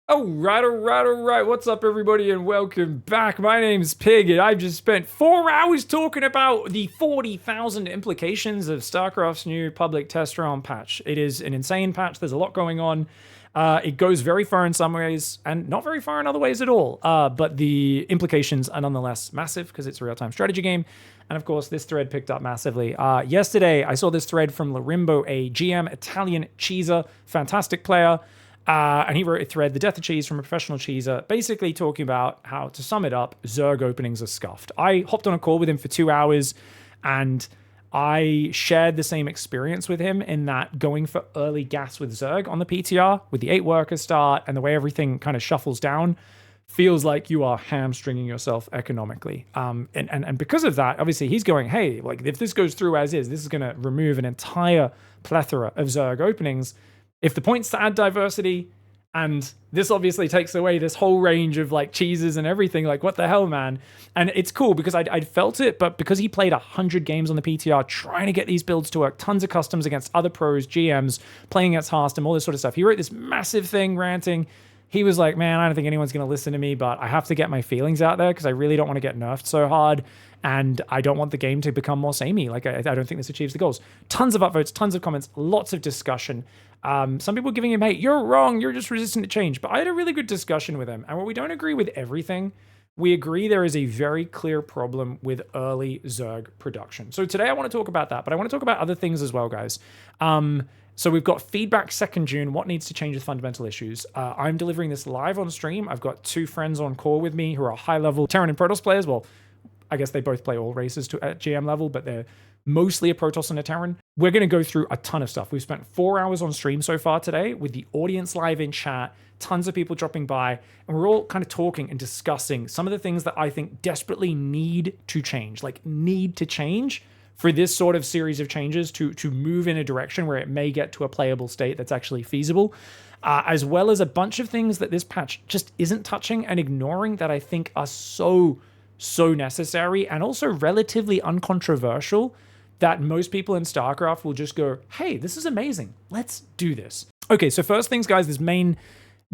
All right. What's up, everybody, and welcome back. My name's Pig, and I've just spent 4 hours talking about the 40,000 implications of StarCraft's new public test round patch. It is an insane patch. There's a lot going on. It goes very far in some ways, and not very far in other ways at all. But the implications are nonetheless massive because it's a real-time strategy game. And of course, this thread picked up massively. Yesterday, I saw this thread from Larimbo, a GM Italian cheeser, fantastic player. And he wrote a thread, The Death of Cheese from a Professional Cheeser, basically talking about how, to sum it up, Zerg openings are scuffed. I hopped on a call with him for 2 hours, and I shared the same experience with him in that going for early gas with Zerg on the PTR, with the 8-worker start, and the way everything kind of shuffles down, feels like you are hamstringing yourself economically. And because of that, obviously, he's going, hey, like, if this goes through as is, this is going to remove an entire plethora of Zerg openings. If the point's to add diversity, and this obviously takes away this whole range of like cheeses and everything, like what the hell, man? And it's cool because I'd felt it, but because he played 100 games on the PTR trying to get these builds to work, tons of customs against other pros, GMs, playing against Hearthstone, all this sort of stuff. He wrote this massive thing ranting. He was like, man, I don't think anyone's going to listen to me, but I have to get my feelings out there because I really don't want to get nerfed so hard. And I don't want the game to become more samey. Like, I don't think this achieves the goals. Tons of upvotes, tons of comments, lots of discussion. Some people giving him hate. You're wrong. You're just resistant to change. But I had a really good discussion with him. And while we don't agree with everything, we agree there is a very clear problem with early Zerg production. So today I want to talk about that, but I want to talk about other things as well, guys. So we've got feedback 2nd June. What needs to change with fundamental issues? I'm delivering this live on stream. I've got 2 friends on call with me who are high-level Terran and Protoss players. Well, I guess they both play all races at GM level, but they're mostly a Protoss and a Terran. We're going to go through a ton of stuff. We've spent 4 hours on stream so far today with the audience live in chat, tons of people dropping by, and we're all kind of talking and discussing some of the things that I think desperately need to change for this sort of series of changes to move in a direction where it may get to a playable state that's actually feasible, as well as a bunch of things that this patch just isn't touching and ignoring that I think are so necessary and also relatively uncontroversial that most people in StarCraft will just go, hey, this is amazing. Let's do this. Okay, so first things, guys, this main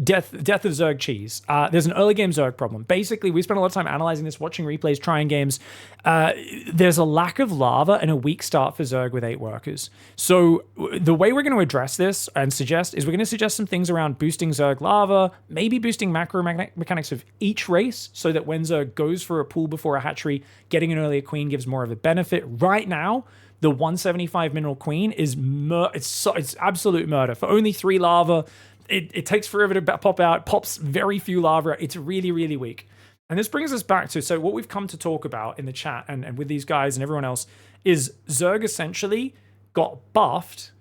death of Zerg cheese. There's an early game Zerg problem. Basically, we spent a lot of time analyzing this, watching replays, trying games. There's a lack of lava and a weak start for Zerg with 8 workers. So the way we're going to address this and suggest is we're going to suggest some things around boosting Zerg lava, maybe boosting macro mechanics of each race so that when Zerg goes for a pool before a hatchery, getting an earlier queen gives more of a benefit. Right now, the 175 mineral queen is it's absolute murder. For only 3 lava, it takes forever to pop out, pops very few lava. It's really, really weak. And this brings us back to, so what we've come to talk about in the chat and with these guys and everyone else is Zerg essentially got buffed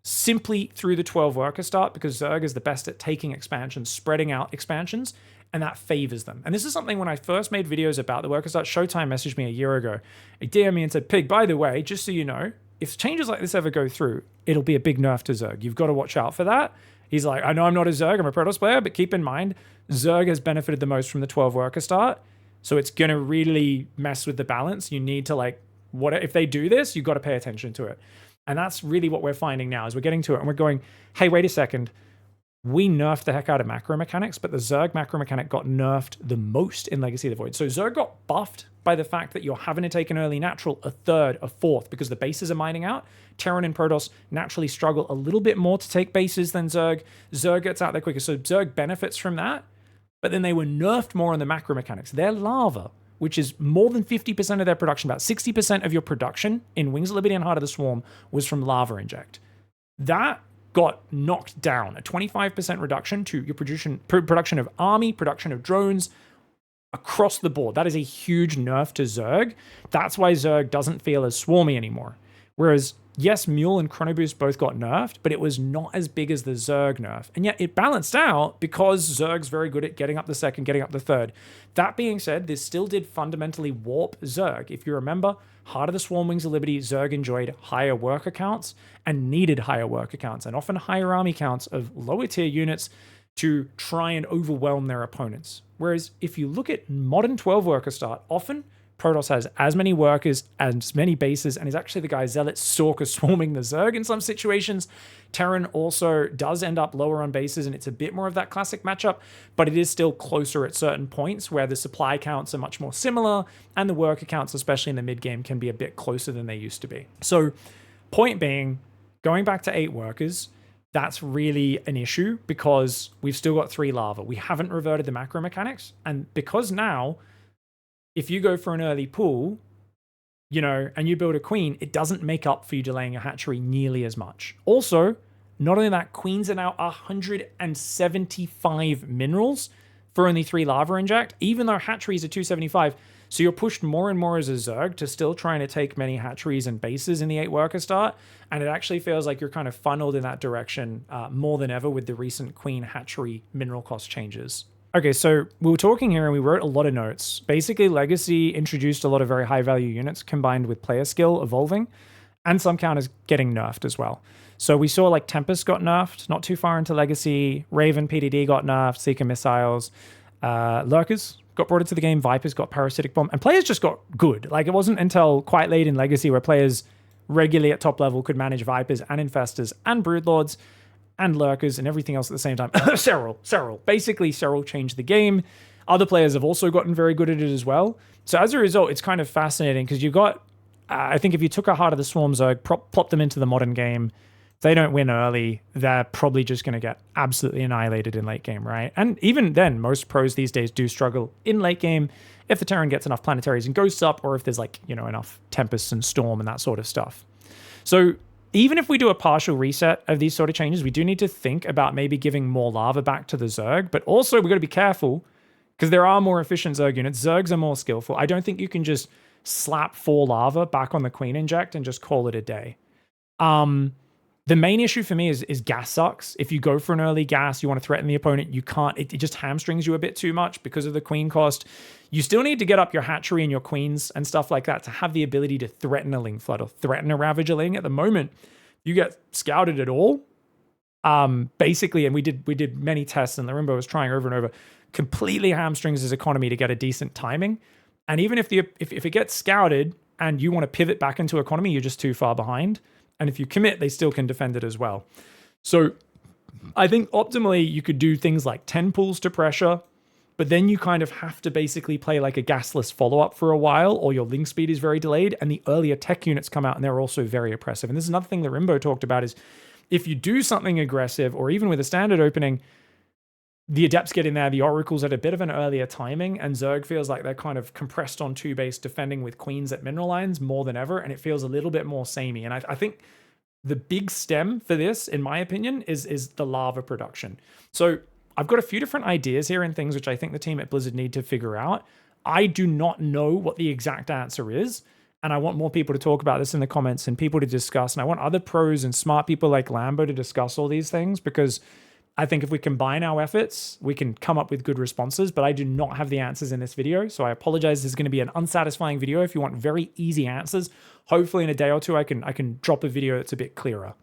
simply through the 12 worker start because Zerg is the best at taking expansions, spreading out expansions, and that favors them. And this is something when I first made videos about the worker start, Showtime messaged me a year ago. He DM'd me and said, Pig, by the way, just so you know, if changes like this ever go through, it'll be a big nerf to Zerg. You've got to watch out for that. He's like, I know I'm not a Zerg, I'm a Protoss player, but keep in mind, Zerg has benefited the most from the 12 worker start. So it's going to really mess with the balance. You need to if they do this, you've got to pay attention to it. And that's really what we're finding now is we're getting to it and we're going, hey, wait a second. We nerfed the heck out of macro mechanics, but the Zerg macro mechanic got nerfed the most in Legacy of the Void. So Zerg got buffed by the fact that you're having to take an early natural, a 3rd, a 4th, because the bases are mining out. Terran and Protoss naturally struggle a little bit more to take bases than Zerg. Zerg gets out there quicker, so Zerg benefits from that, but then they were nerfed more on the macro mechanics. Their lava, which is more than 50% of their production, about 60% of your production in Wings of Liberty and Heart of the Swarm was from lava inject. That got knocked down, a 25% reduction to your production of army, production of drones, across the board. That is a huge nerf to Zerg. That's why Zerg doesn't feel as swarmy anymore. Whereas, yes, Mule and Chrono Boost both got nerfed, but it was not as big as the Zerg nerf. And yet it balanced out because Zerg's very good at getting up the 2nd, getting up the 3rd. That being said, this still did fundamentally warp Zerg. If you remember, Heart of the Swarm, Wings of Liberty, Zerg enjoyed higher worker counts and needed higher worker counts and often higher army counts of lower tier units to try and overwhelm their opponents. Whereas if you look at modern 12 worker start, often Protoss has as many workers, as many bases, and is actually the guy Zealot Stalker swarming the Zerg in some situations. Terran also does end up lower on bases, and it's a bit more of that classic matchup, but it is still closer at certain points where the supply counts are much more similar, and the worker counts, especially in the mid game, can be a bit closer than they used to be. So, point being, going back to 8 workers, that's really an issue because we've still got 3 lava. We haven't reverted the macro mechanics, and because now, if you go for an early pull, you know, and you build a queen, it doesn't make up for you delaying a hatchery nearly as much. Also, not only that, queens are now 175 minerals for only 3 lava inject, even though hatcheries are 275. So you're pushed more and more as a Zerg to still trying to take many hatcheries and bases in the 8 worker start. And it actually feels like you're kind of funneled in that direction more than ever with the recent queen hatchery mineral cost changes. Okay, so we were talking here and we wrote a lot of notes. Basically, Legacy introduced a lot of very high value units combined with player skill evolving, and some counters getting nerfed as well. So we saw like Tempest got nerfed, not too far into Legacy. Raven PDD got nerfed, Seeker missiles. Lurkers got brought into the game. Vipers got Parasitic Bomb. And players just got good. Like, it wasn't until quite late in Legacy where players regularly at top level could manage Vipers and Infestors and Broodlords and Lurkers and everything else at the same time. Serral. Basically, Serral changed the game. Other players have also gotten very good at it as well. So as a result, it's kind of fascinating because you've got, I think if you took a Heart of the Swarm Zerg, plop them into the modern game, if they don't win early, they're probably just going to get absolutely annihilated in late game, right? And even then, most pros these days do struggle in late game if the Terran gets enough planetaries and ghosts up, or if there's like, you know, enough Tempests and Storm and that sort of stuff. So even if we do a partial reset of these sort of changes, we do need to think about maybe giving more lava back to the Zerg, but also we've got to be careful because there are more efficient Zerg units. Zergs are more skillful. I don't think you can just slap 4 lava back on the Queen Inject and just call it a day. The main issue for me is gas sucks. If you go for an early gas, you want to threaten the opponent, you can't. It just hamstrings you a bit too much because of the queen cost. You still need to get up your hatchery and your queens and stuff like that to have the ability to threaten a Ling Flood or threaten a Ravager Ling. At the moment, you get scouted at all. Basically, and we did many tests, and Larimbo was trying over and over, completely hamstrings his economy to get a decent timing. And even if it gets scouted and you want to pivot back into economy, you're just too far behind. And if you commit, they still can defend it as well. So I think optimally you could do things like 10 pulls to pressure, but then you kind of have to basically play like a gasless follow-up for a while, or your link speed is very delayed, and the earlier tech units come out and they're also very oppressive. And this is another thing that Rimbo talked about is if you do something aggressive, or even with a standard opening, the Adepts get in there, the Oracles at a bit of an earlier timing, and Zerg feels like they're kind of compressed on 2 base defending with Queens at mineral lines more than ever, and it feels a little bit more samey. And I think the big stem for this, in my opinion, is the lava production. So I've got a few different ideas here and things which I think the team at Blizzard need to figure out. I do not know what the exact answer is, and I want more people to talk about this in the comments and people to discuss, and I want other pros and smart people like Lambo to discuss all these things, because I think if we combine our efforts, we can come up with good responses, but I do not have the answers in this video, so I apologize. This is going to be an unsatisfying video. If you want very easy answers, hopefully in a day or two, I can drop a video that's a bit clearer.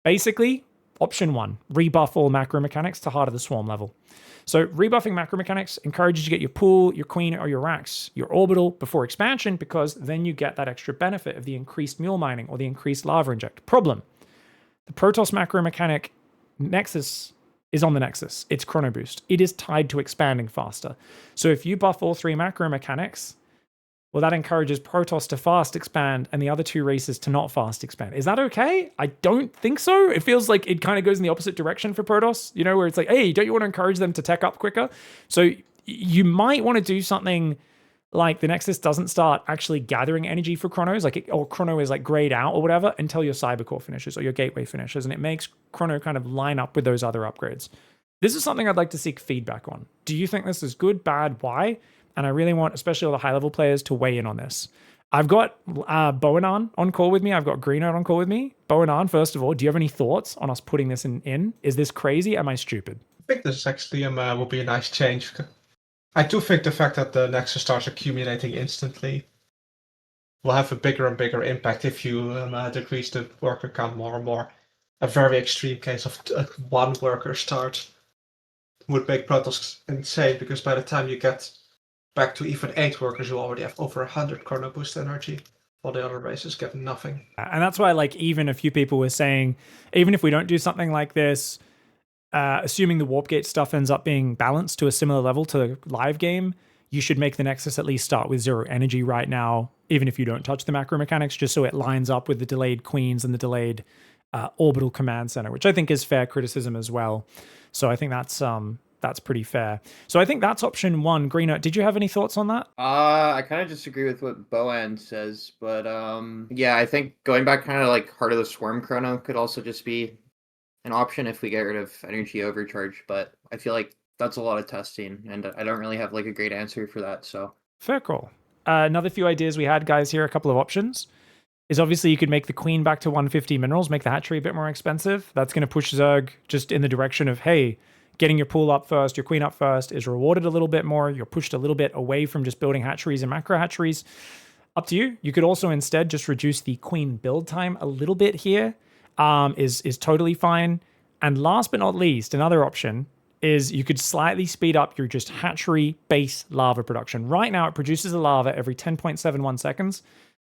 Basically, option 1, rebuff all macro mechanics to Heart of the Swarm level. So rebuffing macro mechanics encourages you to get your pool, your queen, or your racks, your orbital before expansion, because then you get that extra benefit of the increased mule mining or the increased lava inject. Problem: the Protoss macro mechanic Nexus is on the Nexus. It's Chrono Boost. It is tied to expanding faster. So if you buff all 3 macro mechanics, well, that encourages Protoss to fast expand and the other 2 races to not fast expand. Is that okay? I don't think so. It feels like it kind of goes in the opposite direction for Protoss, you know, where it's like, hey, don't you want to encourage them to tech up quicker? So you might want to do something like the Nexus doesn't start actually gathering energy for Chronos, or Chrono is like grayed out or whatever until your Cybercore finishes or your Gateway finishes, and it makes Chrono kind of line up with those other upgrades. This is something I'd like to seek feedback on. Do you think this is good, bad, why? And I really want, especially all the high-level players, to weigh in on this. I've got Boanan on call with me. I've got Greenout on call with me. Boanan, first of all, do you have any thoughts on us putting this in? Is this crazy? Am I stupid? I think this actually will be a nice change. I do think the fact that the Nexus starts accumulating instantly will have a bigger and bigger impact if you decrease the worker count more and more. A very extreme case of 1 worker start would make Protoss insane, because by the time you get back to even 8 workers who already have over 100 chrono boost energy, while the other races get nothing. And that's why, like, even a few people were saying, even if we don't do something like this, assuming the warp gate stuff ends up being balanced to a similar level to the live game, you should make the Nexus at least start with 0 energy right now, even if you don't touch the macro mechanics, just so it lines up with the delayed queens and the delayed orbital command center, which I think is fair criticism as well. So I think that's pretty fair. So I think that's option 1. Greener, did you have any thoughts on that? I kind of disagree with what Boan says, but yeah, I think going back kind of like Heart of the Swarm chrono could also just be an option if we get rid of energy overcharge, but I feel like that's a lot of testing, and I don't really have like a great answer for that. So fair call. Another few ideas we had, guys, here, a couple of options, is obviously you could make the queen back to 150 minerals, make the hatchery a bit more expensive. That's going to push Zerg just in the direction of, hey, getting your pool up first, your queen up first is rewarded a little bit more. You're pushed a little bit away from just building hatcheries and macro hatcheries. Up to you. You could also instead just reduce the queen build time a little bit here. Is totally fine. And last but not least, another option is you could slightly speed up your just hatchery base lava production. Right now, it produces a lava every 10.71 seconds.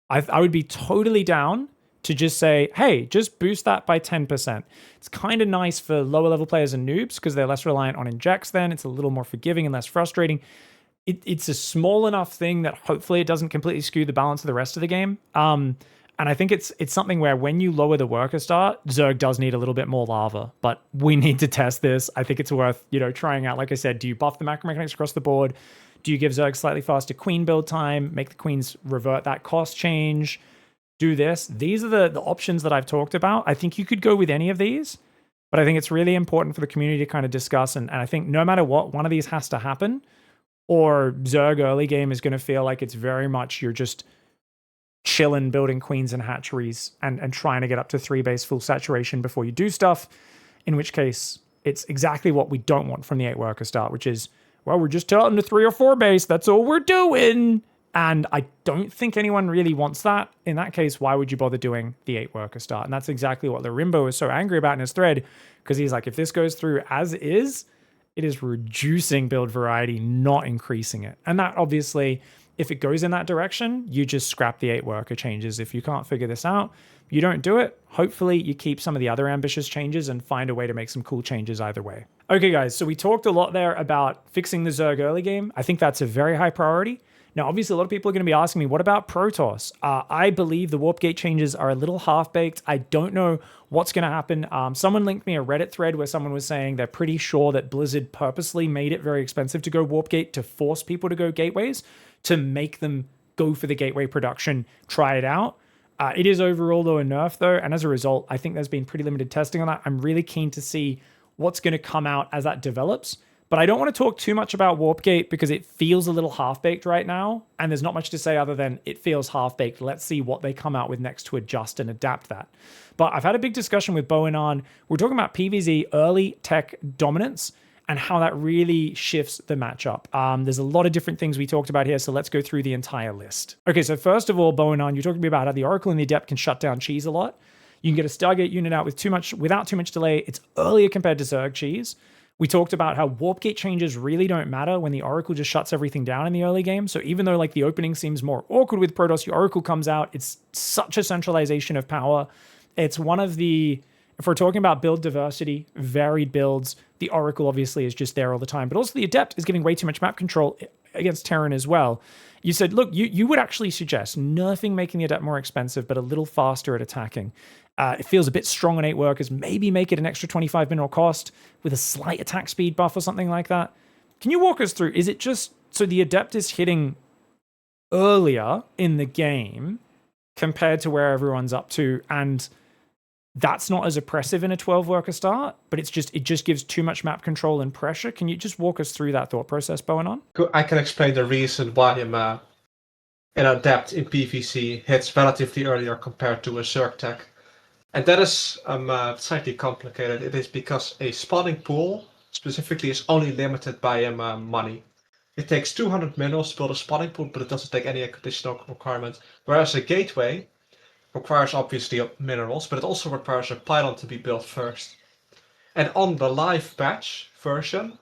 I would be totally down to just say, hey, just boost that by 10%. It's kind of nice for lower level players and noobs because they're less reliant on injects then. It's a little more forgiving and less frustrating. It's a small enough thing that hopefully it doesn't completely skew the balance of the rest of the game. And I think it's something where when you lower the worker start, Zerg does need a little bit more lava, but we need to test this. I think it's worth, trying out. Like I said, do you buff the macro mechanics across the board? Do you give Zerg slightly faster queen build time? Make the queens revert that cost change? Do this. These are the options that I've talked about. I think you could go with any of these, but I think it's really important for the community to kind of discuss. And I think no matter what, one of these has to happen, or Zerg early game is going to feel like it's very much you're just chilling building queens and hatcheries and trying to get up to 3 base full saturation before you do stuff, in which case it's exactly what we don't want from the 8 worker start, which is, well, we're just telling to 3 or 4 base. That's all we're doing. And I don't think anyone really wants that. In that case, why would you bother doing the 8 worker start? And that's exactly what Larimbo is so angry about in his thread, because he's like, if this goes through as is, it is reducing build variety, not increasing it. And that obviously, if it goes in that direction, you just scrap the 8 worker changes. If you can't figure this out, you don't do it. Hopefully you keep some of the other ambitious changes and find a way to make some cool changes either way. Okay, guys, so we talked a lot there about fixing the Zerg early game. I think that's a very high priority. Now, obviously, a lot of people are going to be asking me, what about Protoss? I believe the warp gate changes are a little half-baked. I don't know what's going to happen. Someone linked me a Reddit thread where someone was saying they're pretty sure that Blizzard purposely made it very expensive to go warp gate to force people to go gateways, to make them go for the gateway production, try it out. It is overall, though, a nerf, though, and as a result, I think there's been pretty limited testing on that. I'm really keen to see what's going to come out as that develops. But I don't want to talk too much about Warpgate because it feels a little half-baked right now, and there's not much to say other than it feels half-baked. Let's see what they come out with next to adjust and adapt that. But I've had a big discussion with Bo and Arn. We're talking about PvZ early tech dominance and how that really shifts the matchup. There's a lot of different things we talked about here, so let's go through the entire list. Okay, so first of all, Bo and Arn, you're talking to me about how the Oracle and the Adept can shut down cheese a lot. You can get a Stargate unit out without too much delay. It's earlier compared to Zerg cheese. We talked about how Warpgate changes really don't matter when the Oracle just shuts everything down in the early game. So even though like the opening seems more awkward with Protoss, your Oracle comes out. It's such a centralization of power. It's one of the, if we're talking about build diversity, varied builds, the Oracle obviously is just there all the time. But also the Adept is giving way too much map control against Terran as well. You said, look, you would actually suggest nerfing making the Adept more expensive, but a little faster at attacking. It feels a bit strong on 8 workers. Maybe make it an extra 25 mineral cost with a slight attack speed buff or something like that. Can you walk us through? Is it just so the Adept is hitting earlier in the game compared to where everyone's up to, and that's not as oppressive in a 12 worker start, but it just gives too much map control and pressure? Can you just walk us through that thought process, Bowen on? I can explain the reason why an Adept in PvC hits relatively earlier compared to a Zerg tech. And that is slightly complicated. It is because a spawning pool specifically is only limited by money. It takes 200 minerals to build a spawning pool, but it doesn't take any additional requirements. Whereas a gateway requires obviously minerals, but it also requires a pylon to be built first. And on the live patch version,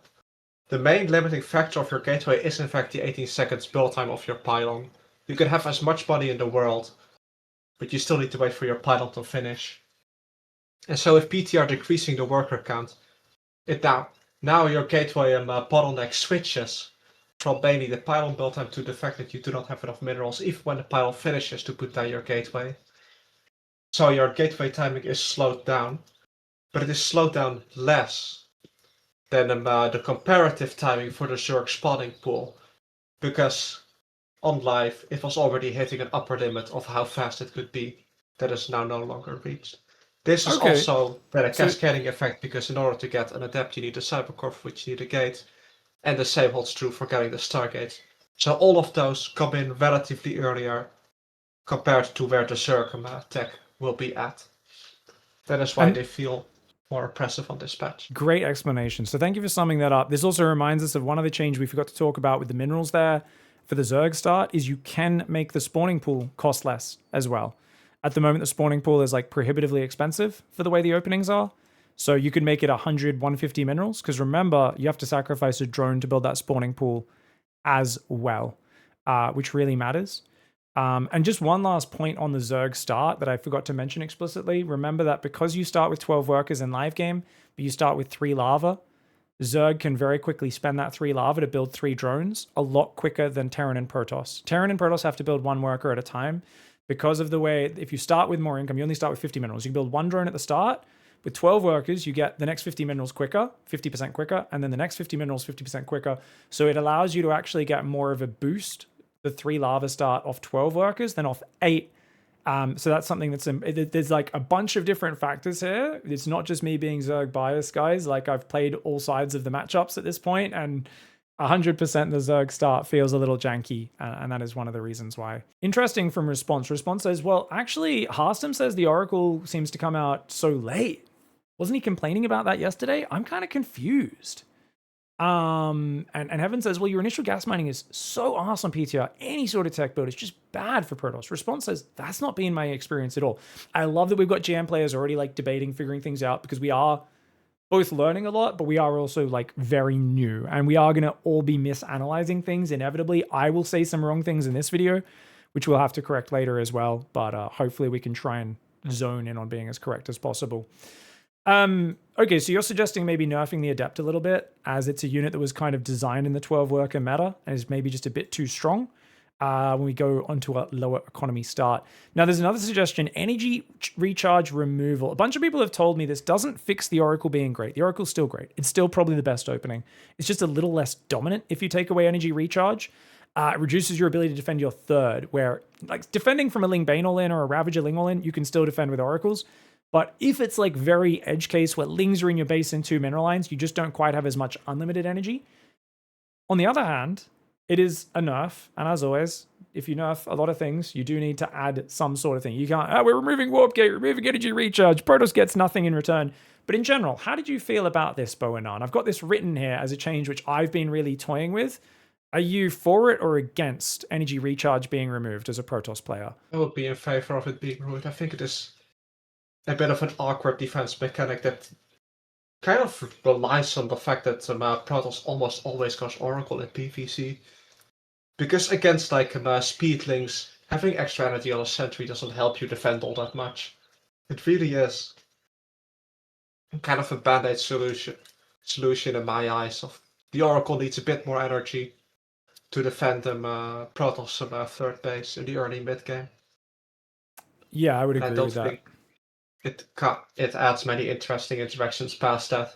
the main limiting factor of your gateway is in fact the 18 seconds build time of your pylon. You can have as much money in the world, but you still need to wait for your pylon to finish. And so if PT are decreasing the worker count, now your gateway bottleneck switches from mainly the pylon build time to the fact that you do not have enough minerals even when the pylon finishes to put down your gateway. So your gateway timing is slowed down, but it is slowed down less than the comparative timing for the Zerg spawning pool, because on live it was already hitting an upper limit of how fast it could be that is now no longer reached. This is Okay, also then a so- cascading effect, because in order to get an adept you need a cybercore, for which you need a gate, and the same holds true for getting the Stargate. So all of those come in relatively earlier compared to where the Zerg tech will be at. That is why And- they feel more oppressive on this patch. Great explanation. So thank you for summing that up. This also reminds us of one other change we forgot to talk about with the minerals there for the Zerg start is you can make the spawning pool cost less as well. At the moment, the spawning pool is like prohibitively expensive for the way the openings are. So you can make it 100, 150 minerals, because remember, you have to sacrifice a drone to build that spawning pool as well, which really matters. And just one last point on the Zerg start that I forgot to mention explicitly. Remember that because you start with 12 workers in live game, but you start with 3 lava, Zerg can very quickly spend that 3 lava to build 3 drones a lot quicker than Terran and Protoss. Terran and Protoss have to build 1 worker at a time because of the way, if you start with more income, you only start with 50 minerals. You can build 1 drone at the start. With 12 workers, you get the next 50 minerals quicker, 50% quicker, and then the next 50 minerals 50% quicker. So it allows you to actually get more of a boost, the 3 lava start off 12 workers than off 8. So that's something there's like a bunch of different factors here. It's not just me being Zerg biased, guys. Like I've played all sides of the matchups at this point, and 100% the Zerg start feels a little janky, and that is one of the reasons why. Interesting from Response. Response says, well, actually, Harstem says the Oracle seems to come out so late. Wasn't he complaining about that yesterday? I'm kind of confused. And Heaven says, well, your initial gas mining is so awesome, PTR. Any sort of tech build is just bad for Protoss. Response says, that's not been my experience at all. I love that we've got GM players already like debating, figuring things out, because we are both learning a lot, but we are also like very new, and we are going to all be misanalyzing things inevitably. I will say some wrong things in this video, which we'll have to correct later as well, but hopefully we can try and zone in on being as correct as possible. Okay, so you're suggesting maybe nerfing the Adept a little bit, as it's a unit that was kind of designed in the 12 worker meta and is maybe just a bit too strong when we go onto a lower economy start. Now, there's another suggestion, energy recharge removal. A bunch of people have told me this doesn't fix the Oracle being great. The Oracle's still great. It's still probably the best opening. It's just a little less dominant if you take away energy recharge. It reduces your ability to defend your third, where like defending from a Ling Bane all in or a Ravager Ling all in, you can still defend with Oracles. But if it's like very edge case where Lings are in your base and 2 mineral lines, you just don't quite have as much unlimited energy. On the other hand, it is a nerf, and as always, if you nerf a lot of things, you do need to add some sort of thing. You can't, we're removing Warp Gate, removing energy recharge, Protoss gets nothing in return. But in general, how did you feel about this, Boanan? I've got this written here as a change which I've been really toying with. Are you for it or against energy recharge being removed as a Protoss player? I would be in favor of it being removed. I think it is a bit of an awkward defense mechanic that kind of relies on the fact that Protoss almost always goes Oracle in PvC. Because against like speedlings, having extra energy on a sentry doesn't help you defend all that much. It really is kind of a band-aid solution in my eyes. Of the Oracle needs a bit more energy to defend them Protoss third base in the early mid game. Yeah, I would agree I don't with that. think it adds many interesting interactions past that.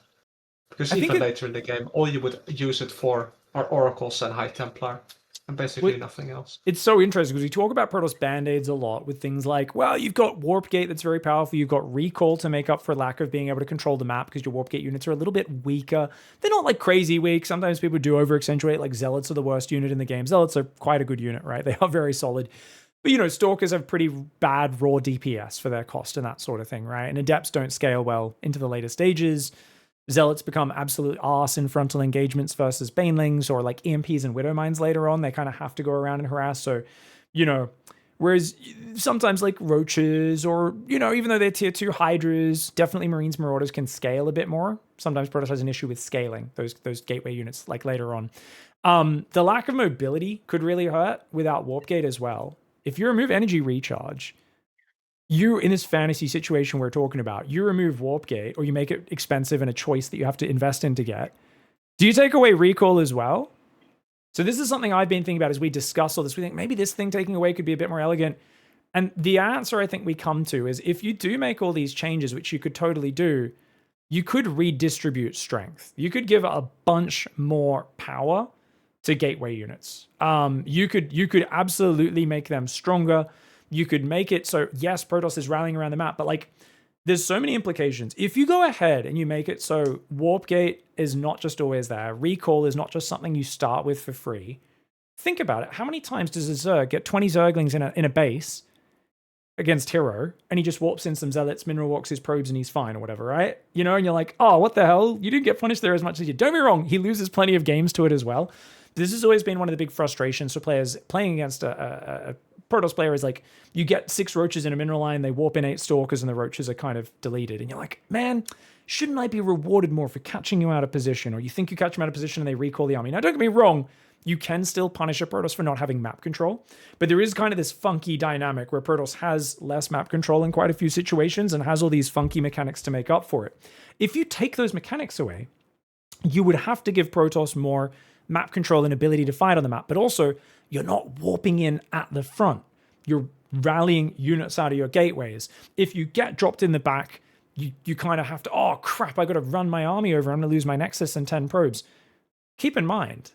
Because even later in the game, all you would use it for are Oracles and High Templar, and basically nothing else. It's so interesting because we talk about Protoss band-aids a lot with things like, well, you've got Warp Gate that's very powerful, you've got Recall to make up for lack of being able to control the map because your Warp Gate units are a little bit weaker. They're not like crazy weak. Sometimes people do over-accentuate, like Zealots are the worst unit in the game. Zealots are quite a good unit, right? They are very solid. But, you know, Stalkers have pretty bad raw DPS for their cost and that sort of thing, right? And Adepts don't scale well into the later stages. Zealots become absolute arse in frontal engagements versus Banelings or like EMPs and Widowmines later on. They kind of have to go around and harass. So, you know, Whereas sometimes like roaches or, even though they're tier 2 hydras, definitely Marines, Marauders can scale a bit more. Sometimes Protoss has an issue with scaling those gateway units like later on. The lack of mobility could really hurt without Warp Gate as well. If you remove energy recharge, you, in this fantasy situation we're talking about, you remove Warp Gate or you make it expensive and a choice that you have to invest in to get. Do you take away recall as well? So this is something I've been thinking about as we discuss all this. We think maybe this thing taking away could be a bit more elegant. And the answer I think we come to is if you do make all these changes, which you could totally do, you could redistribute strength. You could give a bunch more power to gateway units. You could absolutely make them stronger. You could make it so, yes, Protoss is rallying around the map, but like there's so many implications. If you go ahead and you make it so Warp Gate is not just always there, recall is not just something you start with for free. Think about it. How many times does a Zerg get 20 Zerglings in a base against Hero, and he just warps in some Zealots, mineral walks his probes, and he's fine or whatever, right? And you're like, oh, what the hell? You didn't get punished there as much as you did. Don't be wrong. He loses plenty of games to it as well. This has always been one of the big frustrations for players playing against a Protoss player is like, you get 6 roaches in a mineral line, they warp in 8 stalkers, and the roaches are kind of deleted. And you're like, man, shouldn't I be rewarded more for catching you out of position? Or you think you catch them out of position and they recall the army. Now, don't get me wrong, you can still punish a Protoss for not having map control, but there is kind of this funky dynamic where Protoss has less map control in quite a few situations and has all these funky mechanics to make up for it. If you take those mechanics away, you would have to give Protoss more map control and ability to fight on the map, but also you're not warping in at the front. You're rallying units out of your gateways. If you get dropped in the back, you kind of have to, oh crap, I got to run my army over. I'm going to lose my Nexus and 10 probes. Keep in mind,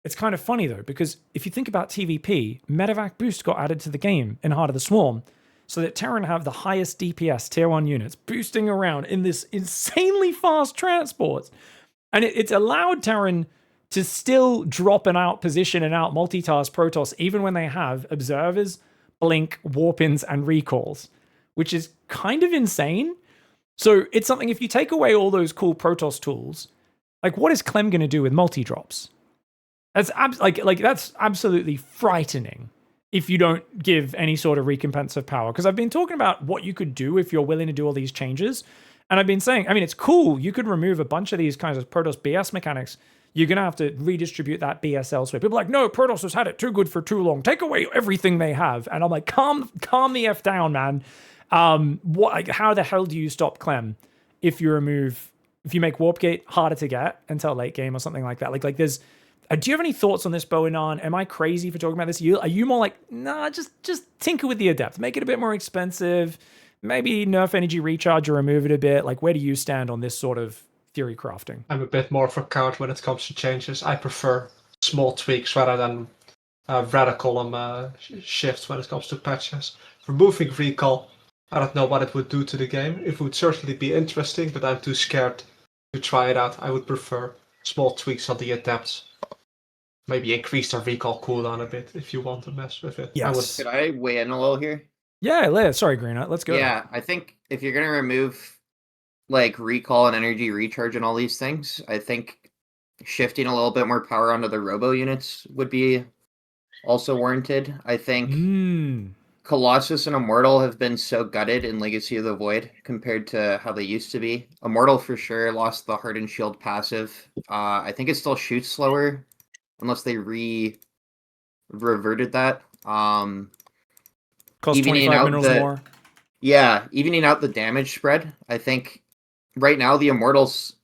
it's kind of funny though, because if you think about TVP, Medevac Boost got added to the game in Heart of the Swarm, so that Terran have the highest DPS tier 1 units boosting around in this insanely fast transport. And it's allowed Terran to still drop and out position and out multitask Protoss even when they have observers, blink, warp-ins, and recalls, which is kind of insane. So it's something, if you take away all those cool Protoss tools, like what is Clem going to do with multi-drops? That's that's absolutely frightening if you don't give any sort of recompense of power. Because I've been talking about what you could do if you're willing to do all these changes. And I've been saying, I mean, it's cool. You could remove a bunch of these kinds of Protoss BS mechanics. You're going to have to redistribute that BS elsewhere. People are like, no, Protoss has had it too good for too long. Take away everything they have. And I'm like, calm the F down, man. How the hell do you stop Clem if you make Warpgate harder to get until late game or something like that? Like there's, do you have any thoughts on this, Boanon? Am I crazy for talking about this? Are you more like, nah, just tinker with the Adept. Make it a bit more expensive. Maybe nerf energy recharge or remove it a bit. Like, where do you stand on this sort of theory crafting? I'm a bit more for count when it comes to changes. I prefer small tweaks rather than radical shifts when it comes to patches. Removing recall, I don't know what it would do to the game. It would certainly be interesting, but I'm too scared to try it out. I would prefer small tweaks on the Adepts. Maybe increase their recall cooldown a bit if you want to mess with it. Yes. Could I weigh in a little here? Yeah, sorry, Green Knight, let's go. Yeah, I think if you're going to remove like recall and energy recharge and all these things, I think shifting a little bit more power onto the robo units would be also warranted. I think Colossus and Immortal have been so gutted in Legacy of the Void compared to how they used to be. Immortal for sure lost the Hardened Shield passive. I think it still shoots slower unless they reverted that. Cost 25 minerals more. Yeah, evening out the damage spread. I think right now the Immortal's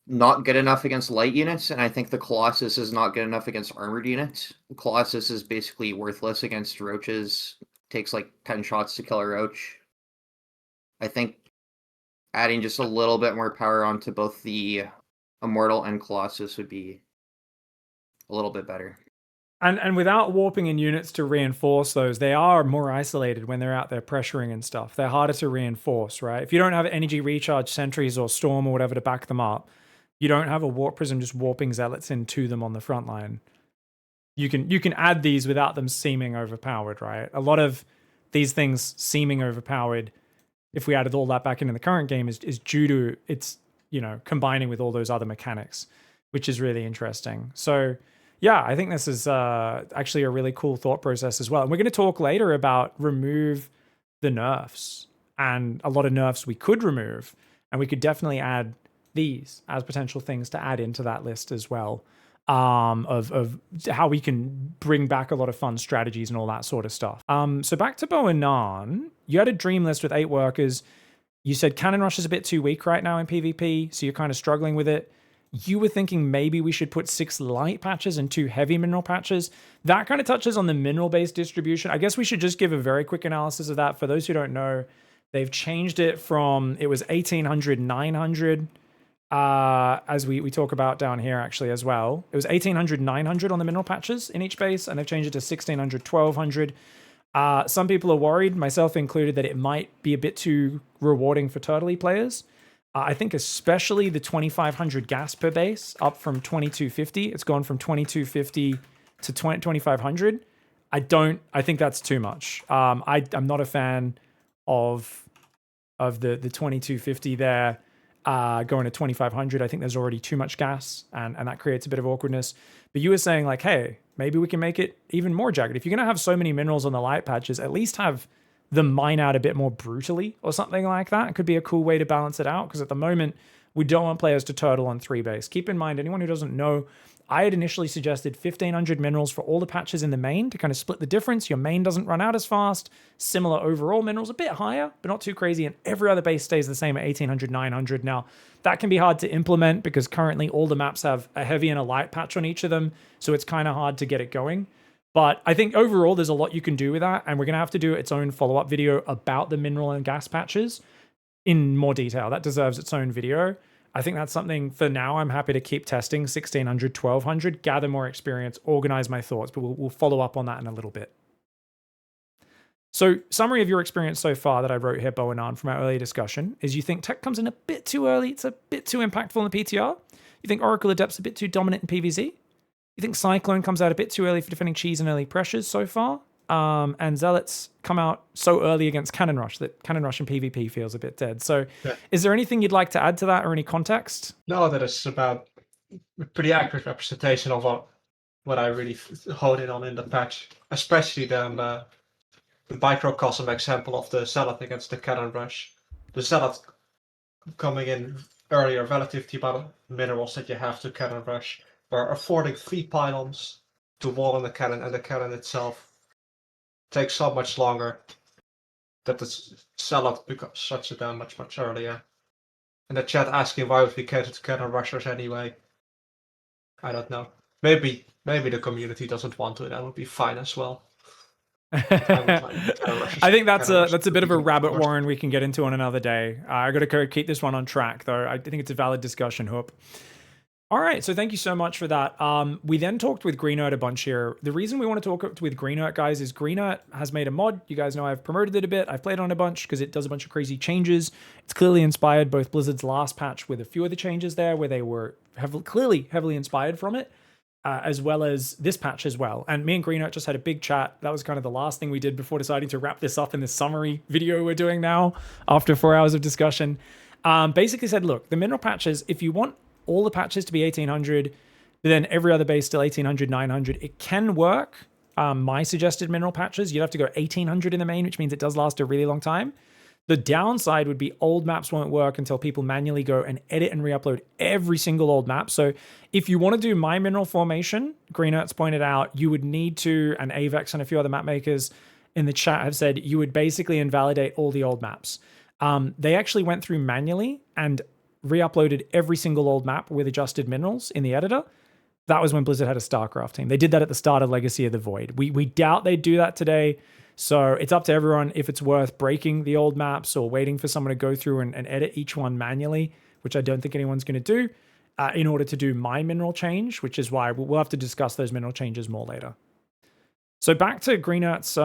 not good enough against light units, and I think the Colossus is not good enough against armored units. The Colossus is basically worthless against roaches. Takes like 10 shots to kill a roach. I think adding just a little bit more power onto both the Immortal and Colossus would be a little bit better. And without warping in units to reinforce those, they are more isolated when they're out there pressuring and stuff. They're harder to reinforce, right? If you don't have energy recharge sentries or storm or whatever to back them up, you don't have a warp prism just warping zealots into them on the front line. You can add these without them seeming overpowered, right? A lot of these things seeming overpowered, if we added all that back into the current game, is due to its, combining with all those other mechanics, which is really interesting. So Yeah, I think this is actually a really cool thought process as well. And we're going to talk later about remove the nerfs and a lot of nerfs we could remove. And we could definitely add these as potential things to add into that list as well, of how we can bring back a lot of fun strategies and all that sort of stuff. So back to Bo and Nan, you had a dream list with 8 workers. You said Cannon Rush is a bit too weak right now in PvP, so you're kind of struggling with it. You were thinking maybe we should put 6 light patches and 2 heavy mineral patches. That kind of touches on the mineral-based distribution. I guess we should just give a very quick analysis of that. For those who don't know, they've changed it from, it was 1800, 900, as we talk about down here actually as well. It was 1800, 900 on the mineral patches in each base, and they've changed it to 1600, 1200. Some people are worried, myself included, that it might be a bit too rewarding for Turtley players. I think especially the 2500 gas per base up from 2250. It's gone from 2250 to 2500. I think that's too much. I'm not a fan of the 2250 there going to 2500. I think there's already too much gas and that creates a bit of awkwardness. But you were saying like, hey, maybe we can make it even more jagged. If you're going to have so many minerals on the light patches, at least have them mine out a bit more brutally or something like that. It could be a cool way to balance it out, because at the moment we don't want players to turtle on 3 base. Keep in mind, anyone who doesn't know, I had initially suggested 1500 minerals for all the patches in the main to kind of split the difference. Your main doesn't run out as fast. Similar overall minerals, a bit higher, but not too crazy. And every other base stays the same at 1800, 900. Now, that can be hard to implement because currently all the maps have a heavy and a light patch on each of them. So it's kind of hard to get it going. But I think overall, there's a lot you can do with that. And we're going to have to do its own follow-up video about the mineral and gas patches in more detail. That deserves its own video. I think that's something for now. I'm happy to keep testing 1600, 1200, gather more experience, organize my thoughts, but we'll follow up on that in a little bit. So summary of your experience so far that I wrote here, Bo and Nan, from our earlier discussion, is you think tech comes in a bit too early. It's a bit too impactful in the PTR. You think Oracle Adept's a bit too dominant in PvZ. You think Cyclone comes out a bit too early for defending cheese and early pressures so far. And Zealots come out so early against Cannon Rush that Cannon Rush in PvP feels a bit dead. So Is there anything you'd like to add to that or any context? No, that is about a pretty accurate representation of what I really honed in on in the patch, especially the microcosm example of the Zealot against the Cannon Rush. The Zealot coming in earlier relative to the amount of minerals that you have to Cannon Rush, or affording 3 pylons to wall on the cannon, and the cannon itself takes so much longer that the Zealot becomes such a damage much earlier. And the chat asking why would we cater to cannon rushers anyway? I don't know. Maybe the community doesn't want to. That would be fine as well. I think that's a bit of a rabbit warren we can get into on another day. I got to keep this one on track, though. I think it's a valid discussion, Hoop. All right, so thank you so much for that. We then talked with Greenert a bunch here. The reason we want to talk with Greenert, guys, is Greenert has made a mod. You guys know I've promoted it a bit. I've played on a bunch because it does a bunch of crazy changes. It's clearly inspired both Blizzard's last patch with a few of the changes there where they were clearly heavily inspired from it, as well as this patch as well. And me and Greenert just had a big chat. That was kind of the last thing we did before deciding to wrap this up in this summary video we're doing now after 4 hours of discussion. Basically said, look, the mineral patches, if you want all the patches to be 1800, but then every other base still 1800, 900. It can work. My suggested mineral patches, you'd have to go 1800 in the main, which means it does last a really long time. The downside would be old maps won't work until people manually go and edit and re-upload every single old map. So if you want to do my mineral formation, Greenert's pointed out, you would need to, and Avex and a few other map makers in the chat have said, you would basically invalidate all the old maps. They actually went through manually and re-uploaded every single old map with adjusted minerals in the editor. That was when Blizzard had a StarCraft team. They did that at the start of Legacy of the Void. We doubt they'd do that today. So it's up to everyone if it's worth breaking the old maps or waiting for someone to go through and edit each one manually, which I don't think anyone's going to do, in order to do my mineral change, which is why we'll have to discuss those mineral changes more later. So back to Greenert's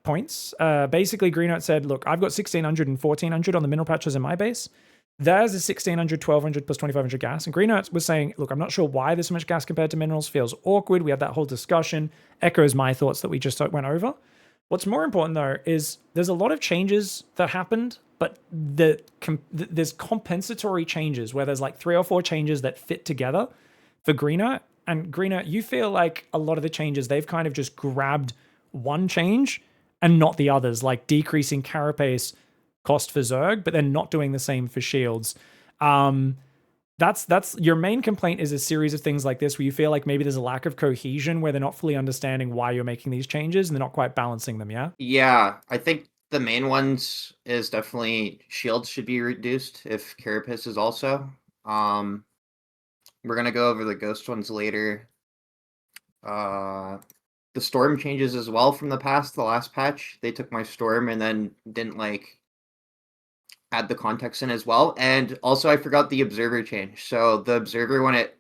points. Basically, Greenert said, look, I've got 1600 and 1400 on the mineral patches in my base. There's a 1600, 1200 plus 2500 gas. And Greenert was saying, look, I'm not sure why there's so much gas compared to minerals. Feels awkward. We had that whole discussion. Echoes my thoughts that we just went over. What's more important, though, is there's a lot of changes that happened, but there's compensatory changes where there's like 3 or 4 changes that fit together for Greenert And Greener, you feel like a lot of the changes, they've kind of just grabbed one change and not the others, like decreasing carapace cost for Zerg, but then not doing the same for shields. That's your main complaint is a series of things like this where you feel like maybe there's a lack of cohesion where they're not fully understanding why you're making these changes and they're not quite balancing them, yeah? Yeah, I think the main ones is definitely shields should be reduced if carapace is also. We're gonna go over the ghost ones later. The storm changes as well from the last patch. They took my storm and then didn't like add the context in as well. And also I forgot the observer change. So the observer when it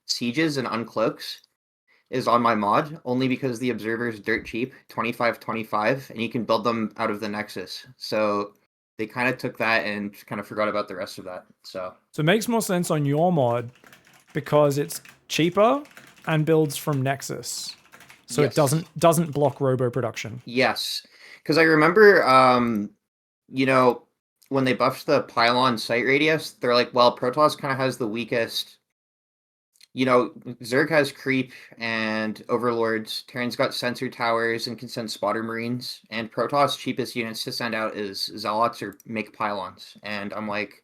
sieges and uncloaks is on my mod only because the observer is dirt cheap, 25 and you can build them out of the Nexus. So they kind of took that and kind of forgot about the rest of that. So it makes more sense on your mod because it's cheaper and builds from Nexus. So yes. it doesn't block robo production. Yes. Because I remember when they buffed the pylon site radius, they're like, well, Protoss kind of has the weakest. Zerg has creep and overlords. Terran's got sensor towers and can send spotter marines. And Protoss' cheapest units to send out is zealots or make pylons. And I'm like,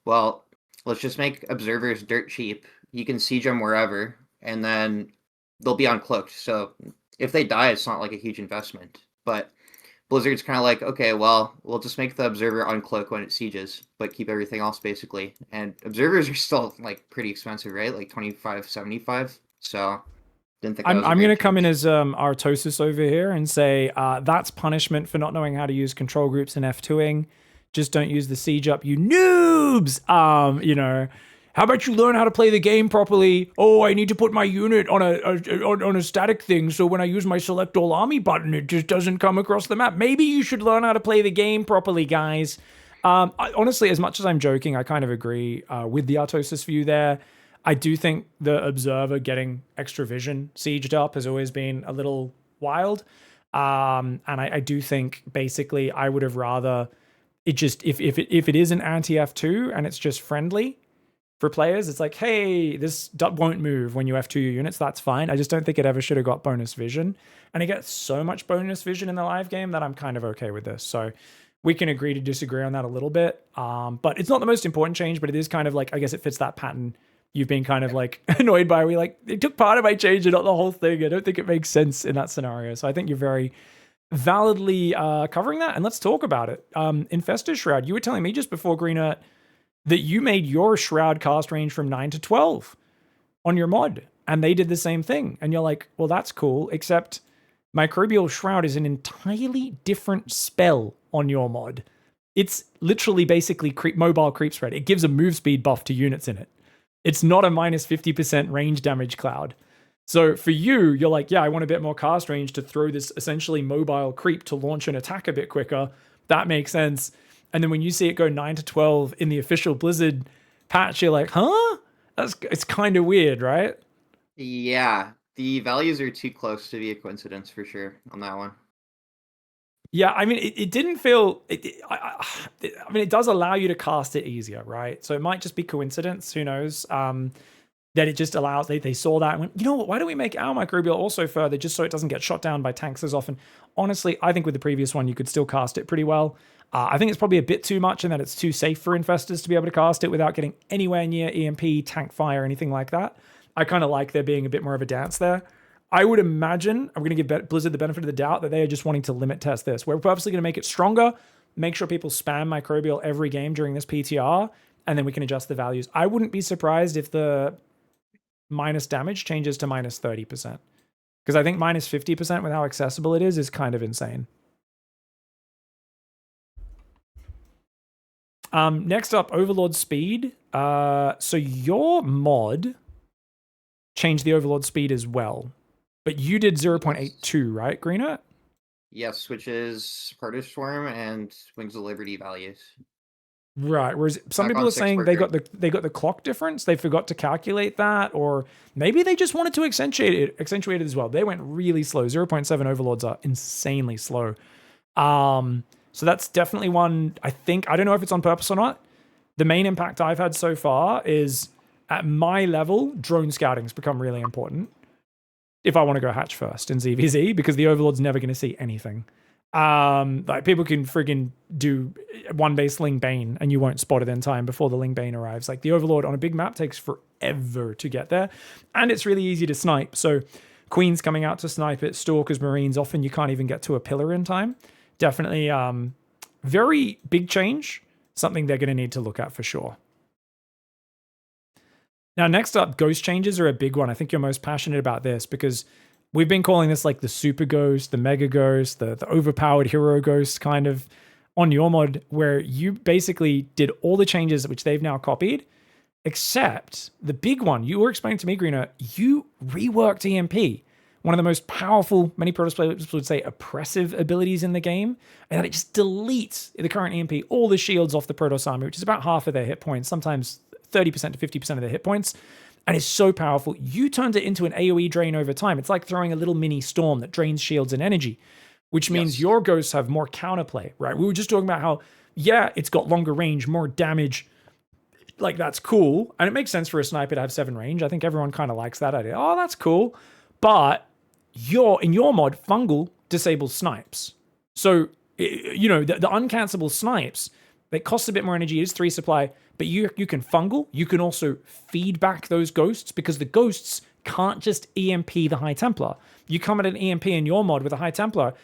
well, let's just make observers dirt cheap. You can siege them wherever, and then they'll be uncloaked. So if they die, it's not like a huge investment. But Blizzard's kind of like, okay, well, we'll just make the observer uncloak when it sieges, but keep everything else basically. And observers are still like pretty expensive, right? Like 25-75. So didn't think I'm going to come in as Artosis over here and say that's punishment for not knowing how to use control groups and F2ing. Just don't use the siege up, you noobs. How about you learn how to play the game properly? Oh, I need to put my unit on a static thing, so when I use my select all army button, it just doesn't come across the map. Maybe you should learn how to play the game properly, guys. Honestly, as much as I'm joking, I kind of agree with the Artosis view there. I do think the Observer getting extra vision sieged up has always been a little wild. And I do think, basically, I would have rather it just, if it is an anti-F2 and it's just friendly, for players, it's like, hey, this won't move when you F2 your units. That's fine. I just don't think it ever should have got bonus vision. And it gets so much bonus vision in the live game that I'm kind of okay with this. So we can agree to disagree on that a little bit. But it's not the most important change, but it is kind of like, I guess it fits that pattern you've been kind of like annoyed by. It took part of my change and not the whole thing. I don't think it makes sense in that scenario. So I think you're very validly covering that. And let's talk about it. Infestor Shroud, you were telling me just before Greener that you made your Shroud cast range from 9 to 12 on your mod, and they did the same thing. And you're like, well, that's cool, except Microbial Shroud is an entirely different spell on your mod. It's literally basically mobile creep spread. It gives a move speed buff to units in it. It's not a minus 50% range damage cloud. So for you, you're like, yeah, I want a bit more cast range to throw this essentially mobile creep to launch an attack a bit quicker. That makes sense. And then when you see it go 9 to 12 in the official Blizzard patch, you're like, huh? It's kind of weird, right? Yeah, the values are too close to be a coincidence for sure on that one. Yeah, I mean, it didn't feel... I mean, it does allow you to cast it easier, right? So it might just be coincidence, who knows? That it just allows... They saw that and went, you know what, why don't we make our Microbial also further just so it doesn't get shot down by tanks as often? Honestly, I think with the previous one, you could still cast it pretty well. I think it's probably a bit too much in that it's too safe for infestors to be able to cast it without getting anywhere near EMP, tank fire, anything like that. I kind of like there being a bit more of a dance there. I would imagine, I'm going to give Blizzard the benefit of the doubt that they are just wanting to limit test this. We're purposely going to make it stronger, make sure people spam Microbial every game during this PTR, and then we can adjust the values. I wouldn't be surprised if the minus damage changes to minus 30%. Because I think minus 50% with how accessible it is kind of insane. Next up, Overlord speed. So your mod changed the Overlord speed as well. But you did 0.82, right, Greener? Yes, which is Partish Swarm and Wings of Liberty values. Right. Whereas some people are saying they got the clock difference. They forgot to calculate that, or maybe they just wanted to accentuate it as well. They went really slow. 0.7 Overlords are insanely slow. So that's definitely one, I think, I don't know if it's on purpose or not. The main impact I've had so far is at my level, drone scouting's become really important if I want to go hatch first in ZVZ, because the Overlord's never going to see anything. Like people can friggin' do one base Ling Bane and you won't spot it in time before the Ling Bane arrives. Like the Overlord on a big map takes forever to get there, and it's really easy to snipe. So Queen's coming out to snipe it, Stalkers, Marines, often you can't even get to a pillar in time. Definitely very big change, something they're going to need to look at for sure. Now, next up, ghost changes are a big one. I think you're most passionate about this because we've been calling this like the super ghost, the mega ghost, the overpowered hero ghost kind of on your mod, where you basically did all the changes which they've now copied, except the big one. You were explaining to me, Greener, you reworked EMP, one of the most powerful, many Protoss players would say, oppressive abilities in the game, and that it just deletes the current EMP, all the shields off the Protoss army, which is about half of their hit points, sometimes 30% to 50% of their hit points, and it's so powerful. You turned it into an AoE drain over time. It's like throwing a little mini storm that drains shields and energy, which means your ghosts have more counterplay, right? We were just talking about how, yeah, it's got longer range, more damage. Like, that's cool. And it makes sense for a sniper to have 7 range. I think everyone kind of likes that idea. Oh, that's cool. But in your mod, Fungal disables snipes. So, you know, the uncancelable snipes, it costs a bit more energy. It is 3 supply, but you can Fungal. You can also feed back those ghosts because the ghosts can't just EMP the High Templar. You come at an EMP in your mod with a High Templar,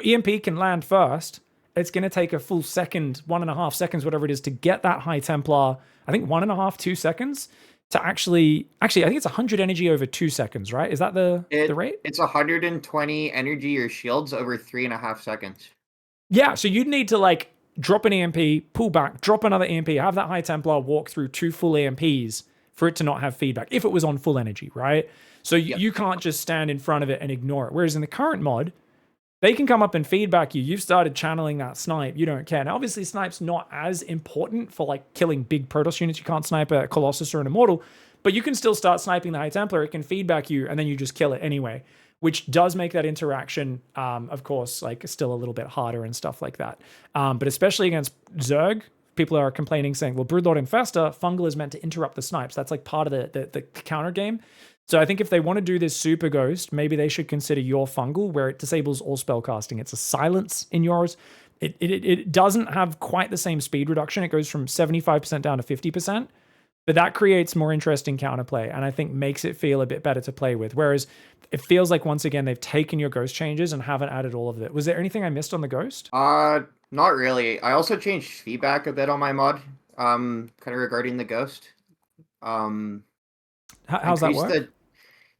EMP can land first. It's going to take a full second, 1.5 seconds, whatever it is, to get that High Templar. I think 1.5, 2 seconds to actually, I think it's 100 energy over 2 seconds, right? Is that the rate? It's 120 energy or shields over 3.5 seconds. Yeah, so you'd need to like drop an EMP, pull back, drop another EMP, have that High Templar walk through 2 full EMPs for it to not have feedback, if it was on full energy, right? So you can't just stand in front of it and ignore it. Whereas in the current mod, they can come up and feedback you. You've started channeling that snipe. You don't care. Now, obviously, snipe's not as important for like killing big Protoss units. You can't snipe a Colossus or an Immortal, but you can still start sniping the High Templar. It can feedback you, and then you just kill it anyway, which does make that interaction, of course, like still a little bit harder and stuff like that. But especially against Zerg, people are complaining, saying, well, Broodlord Infesta, Fungal is meant to interrupt the snipes. That's like part of the counter game. So I think if they want to do this super ghost, maybe they should consider your Fungal, where it disables all spell casting. It's a silence in yours. It doesn't have quite the same speed reduction. It goes from 75% down to 50%, but that creates more interesting counterplay, and I think makes it feel a bit better to play with. Whereas it feels like, once again, they've taken your ghost changes and haven't added all of it. Was there anything I missed on the ghost? Not really. I also changed feedback a bit on my mod, kind of regarding the ghost. How's that work?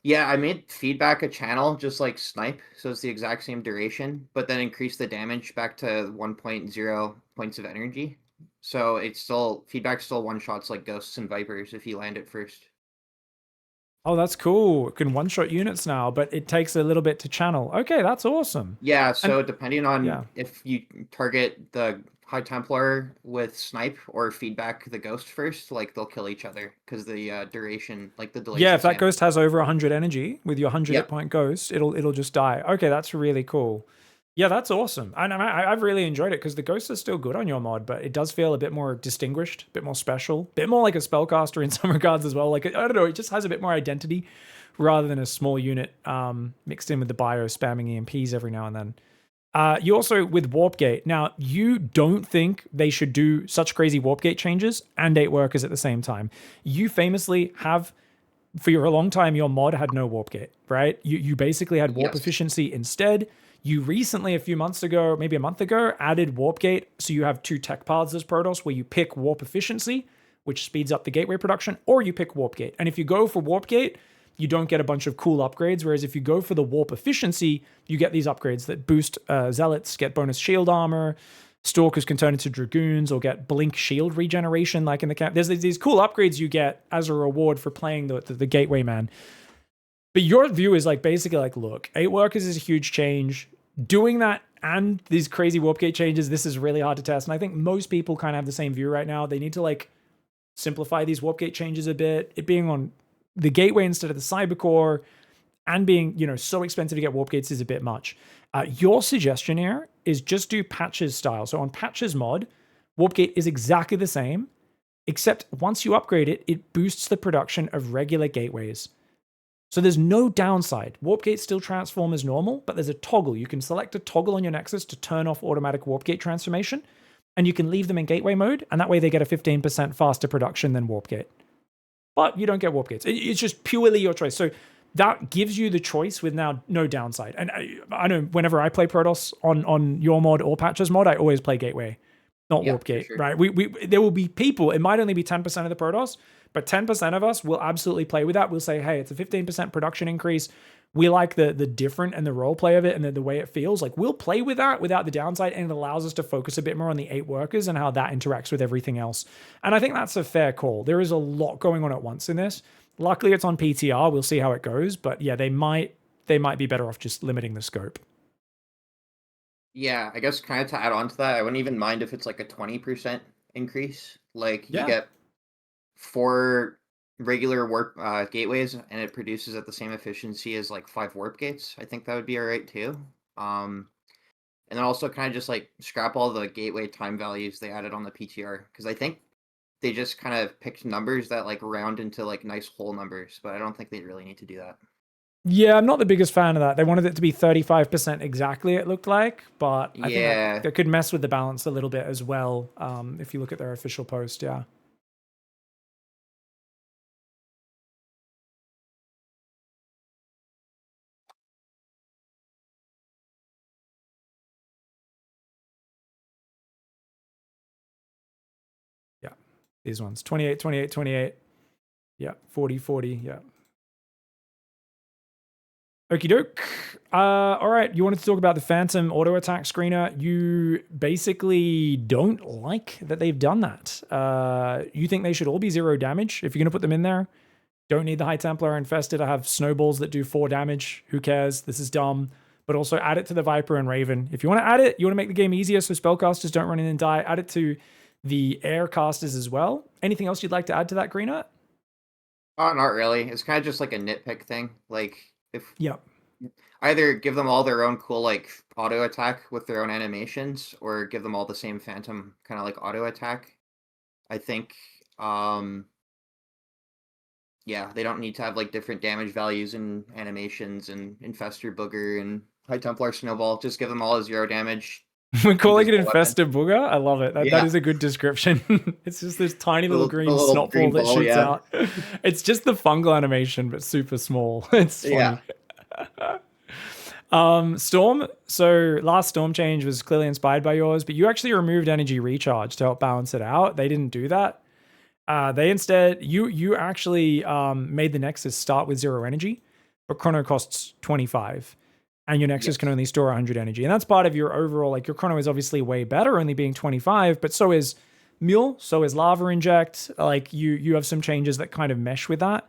Yeah, I made feedback a channel just like snipe, so it's the exact same duration, but then increased the damage back to 1.0 points of energy. So it's still, feedback still one-shots like ghosts and vipers if you land it first. Oh, that's cool. It can one-shot units now, but it takes a little bit to channel. Okay, that's awesome. Yeah, so depending on if you target the High Templar with snipe or feedback the ghost first, like they'll kill each other because the duration, like the delay. Yeah, if that ghost has over 100 energy with your 100 hit point ghost, it'll just die. Okay, that's really cool. Yeah, that's awesome. And I've really enjoyed it because the ghosts are still good on your mod, but it does feel a bit more distinguished, a bit more special, a bit more like a spellcaster in some regards as well. Like, I don't know, it just has a bit more identity rather than a small unit mixed in with the bio spamming EMPs every now and then. You also, with Warpgate, now you don't think they should do such crazy Warpgate changes and 8 workers at the same time. You famously have, for a long time, your mod had no Warpgate, right? You basically had warp efficiency instead. You recently, a few months ago, maybe a month ago, added Warpgate, so you have 2 tech paths as Protoss where you pick warp efficiency, which speeds up the gateway production, or you pick Warpgate. And if you go for Warpgate, you don't get a bunch of cool upgrades, whereas if you go for the warp efficiency, you get these upgrades that boost Zealots, get bonus shield armor, Stalkers can turn into Dragoons, or get blink shield regeneration like in the camp. There's these cool upgrades you get as a reward for playing the Gateway Man. But your view is like basically like, look, 8 workers is a huge change. Doing that and these crazy Warpgate changes, this is really hard to test. And I think most people kind of have the same view right now. They need to like simplify these Warpgate changes a bit. It being on the gateway instead of the cybercore and being, you know, so expensive to get warp gates is a bit much. Your suggestion here is just do Patches style. So on Patches mod, warp gate is exactly the same, except once you upgrade it, it boosts the production of regular gateways. So there's no downside. Warp gates still transform as normal, but there's a toggle. You can select a toggle on your Nexus to turn off automatic warp gate transformation, and you can leave them in gateway mode, and that way they get a 15% faster production than warp gate. But you don't get warp gates. It's just purely your choice. So that gives you the choice with now no downside. And I know whenever I play Protoss on your mod or Patch's mod, I always play gateway, not warp gate, sure. Right? There will be people, it might only be 10% of the Protoss, but 10% of us will absolutely play with that. We'll say, hey, it's a 15% production increase. We like the different and the role play of it and the way it feels. Like, we'll play with that without the downside, and it allows us to focus a bit more on the 8 workers and how that interacts with everything else. And I think that's a fair call. There is a lot going on at once in this. Luckily, it's on PTR. We'll see how it goes. But yeah, they might be better off just limiting the scope. Yeah, I guess kind of to add on to that, I wouldn't even mind if it's like a 20% increase. Like, you get 4 regular warp gateways, and it produces at the same efficiency as like 5 warp gates. I think that would be all right too. And then also kind of just like scrap all the gateway time values they added on the PTR, because I think they just kind of picked numbers that like round into like nice whole numbers, but I don't think they really need to do that. Yeah, I'm not the biggest fan of that. They wanted it to be 35% exactly, it looked like, but I think that could mess with the balance a little bit as well, if you look at their official post, yeah. Yeah, these ones, 28, 28, 28. Yeah, 40, 40, yeah. Okie doke. All right, you wanted to talk about the Phantom auto attack screener. You basically don't like that they've done that. You think they should all be 0 damage if you're going to put them in there. Don't need the High Templar Infested. I have snowballs that do 4 damage. Who cares? This is dumb. But also add it to the Viper and Raven. If you want to add it, you want to make the game easier so spellcasters don't run in and die, add it to the air casters as well. Anything else you'd like to add to that, Greenert? Not really. It's kind of just like a nitpick thing. Like, if either give them all their own cool like auto attack with their own animations, or give them all the same Phantom kind of like auto attack. I think they don't need to have like different damage values and animations and Infestor Booger and High Templar Snowball. Just give them all a 0 damage. We're calling it Infestor Booger. I love it. That is a good description. It's just this tiny little green snot ball that shoots out. It's just the fungal animation, but super small. It's funny. Storm. So last Storm change was clearly inspired by yours, but you actually removed energy recharge to help balance it out. They didn't do that. They instead, you actually made the Nexus start with 0 energy, but Chrono costs 25. And your Nexus can only store 100 energy. And that's part of your overall, like, your Chrono is obviously way better, only being 25, but so is Mule, so is Lava Inject. Like, you have some changes that kind of mesh with that.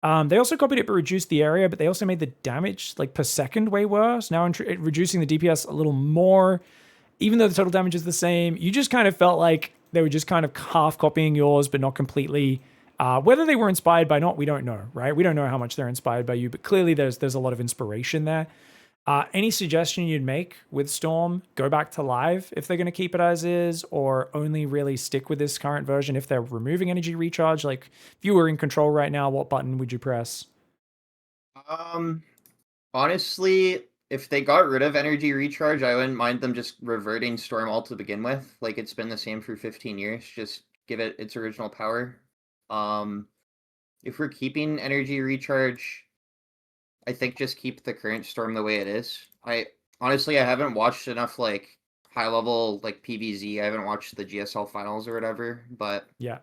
They also copied it but reduced the area, but they also made the damage, like, per second way worse. Now reducing the DPS a little more, even though the total damage is the same. You just kind of felt like they were just kind of half copying yours, but not completely. Whether they were inspired by not, we don't know, right? We don't know how much they're inspired by you, but clearly there's a lot of inspiration there. Any suggestion you'd make with Storm? Go back to live if they're going to keep it as is, or only really stick with this current version if they're removing energy recharge? Like, if you were in control right now, what button would you press? Honestly, if they got rid of energy recharge, I wouldn't mind them just reverting Storm All to begin with. Like, it's been the same for 15 years. Just give it its original power. If we're keeping energy recharge, I think just keep the current Storm the way it is. I haven't watched enough like high level like PvZ. I haven't watched the GSL finals or whatever, but yeah,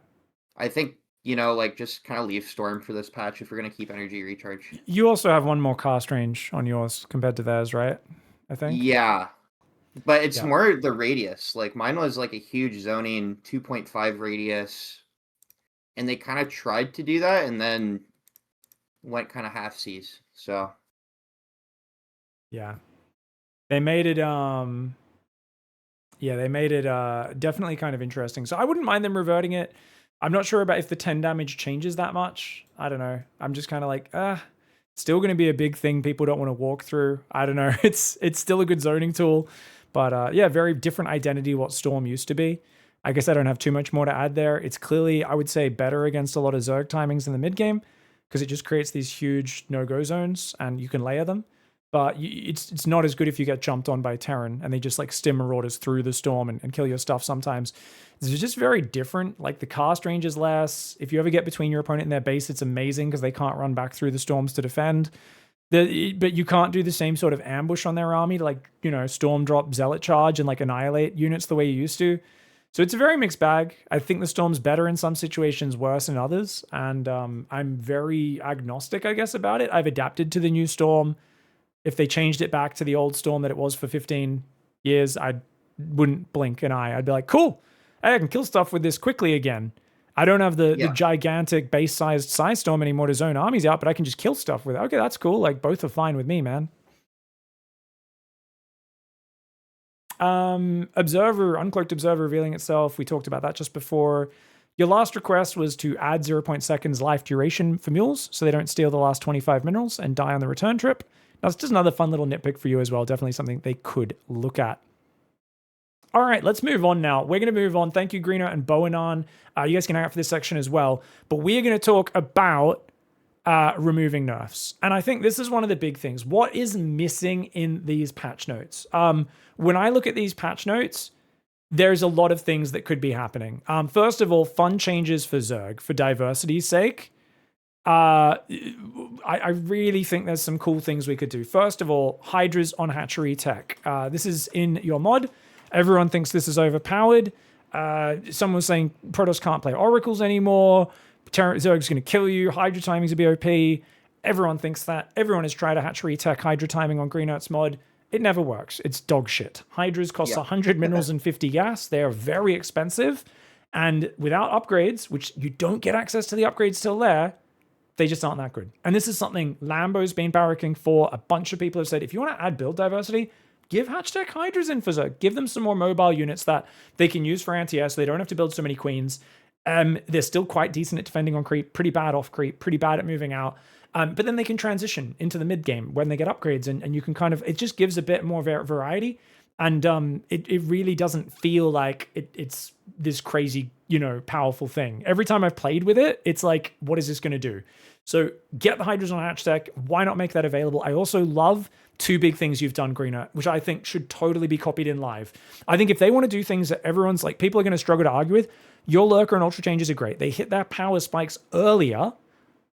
I think, like, just kind of leave Storm for this patch if we're going to keep energy recharge. You also have one more cast range on yours compared to theirs, right? I think. Yeah, but it's more the radius. Like, mine was like a huge zoning 2.5 radius, and they kind of tried to do that and then went kind of half-seas. So yeah, they made it definitely kind of interesting. So I wouldn't mind them reverting it. I'm not sure about if the 10 damage changes that much. I don't know. I'm just kind of like, still going to be a big thing people don't want to walk through. I don't know. It's still a good zoning tool, but very different identity what Storm used to be. I guess I don't have too much more to add there. It's clearly, I would say, better against a lot of Zerg timings in the mid game because it just creates these huge no-go zones and you can layer them. But it's not as good if you get jumped on by Terran and they just like stim marauders through the storm and kill your stuff sometimes. It's just very different. Like the cast range is less. If you ever get between your opponent and their base, it's amazing because they can't run back through the storms to defend. But you can't do the same sort of ambush on their army, like, you know, storm drop, zealot charge, and like annihilate units the way you used to. So it's a very mixed bag. I think the storm's better in some situations, worse in others. And I'm very agnostic, I guess, about it. I've adapted to the new storm. If they changed it back to the old storm that it was for 15 years, I wouldn't blink an eye. I'd be like, cool, I can kill stuff with this quickly again. I don't have the gigantic base-sized size storm anymore to zone armies out, but I can just kill stuff with it. Okay, that's cool. Like, both are fine with me, man. Observer, Uncloaked Observer revealing itself. We talked about that just before. Your last request was to add 0.0 seconds life duration for mules so they don't steal the last 25 minerals and die on the return trip. That's just another fun little nitpick for you as well. Definitely something they could look at. All right, let's move on now. We're going to move on. Thank you, Greeno and Boanon. You guys can hang out for this section as well. But we are going to talk about removing nerfs. And I think this is one of the big things. What is missing in these patch notes? When I look at these patch notes, there's a lot of things that could be happening. First of all, fun changes for Zerg, for diversity's sake. I really think there's some cool things we could do. First of all, Hydras on hatchery tech. This is in your mod. Everyone thinks this is overpowered. Someone was saying Protoss can't play oracles anymore. Zerg's going to kill you. Hydra timing's a BOP. Everyone thinks that. Everyone has tried a hatchery tech Hydra timing on Greenert's mod. It never works. It's dog shit. Hydras cost 100 minerals and 50 gas. They are very expensive. And without upgrades, which you don't get access to the upgrades till there, they just aren't that good. And this is something Lambo's been barracking for. A bunch of people have said, if you want to add build diversity, give Hatchtech Hydras in for Zerg. Give them some more mobile units that they can use for anti-air so they don't have to build so many queens. They're still quite decent at defending on creep, pretty bad off creep, pretty bad at moving out. But then they can transition into the mid game when they get upgrades, and you can kind of, it just gives a bit more variety. And it really doesn't feel like it's this crazy, powerful thing. Every time I've played with it, it's like, what is this going to do? So get the Hydras on Hatchtech. Why not make that available? I also love two big things you've done, Greener, which I think should totally be copied in live. I think if they want to do things that everyone's like, people are going to struggle to argue with, your Lurker and Ultra changes are great. They hit their power spikes earlier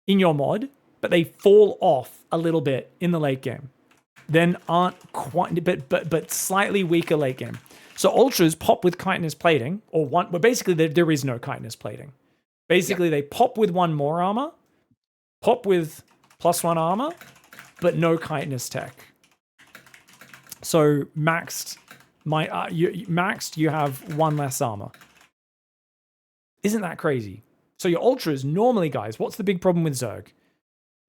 in your mod, but they fall off a little bit in the late game. Then aren't quite, but slightly weaker late game. So Ultras pop with chitinous plating, or one, but basically there is no chitinous plating. Basically, they pop with one more armor, pop with +1 armor, but no chitinous tech. So maxed, you have one less armor. Isn't that crazy? So your Ultras, normally, guys, what's the big problem with Zerg?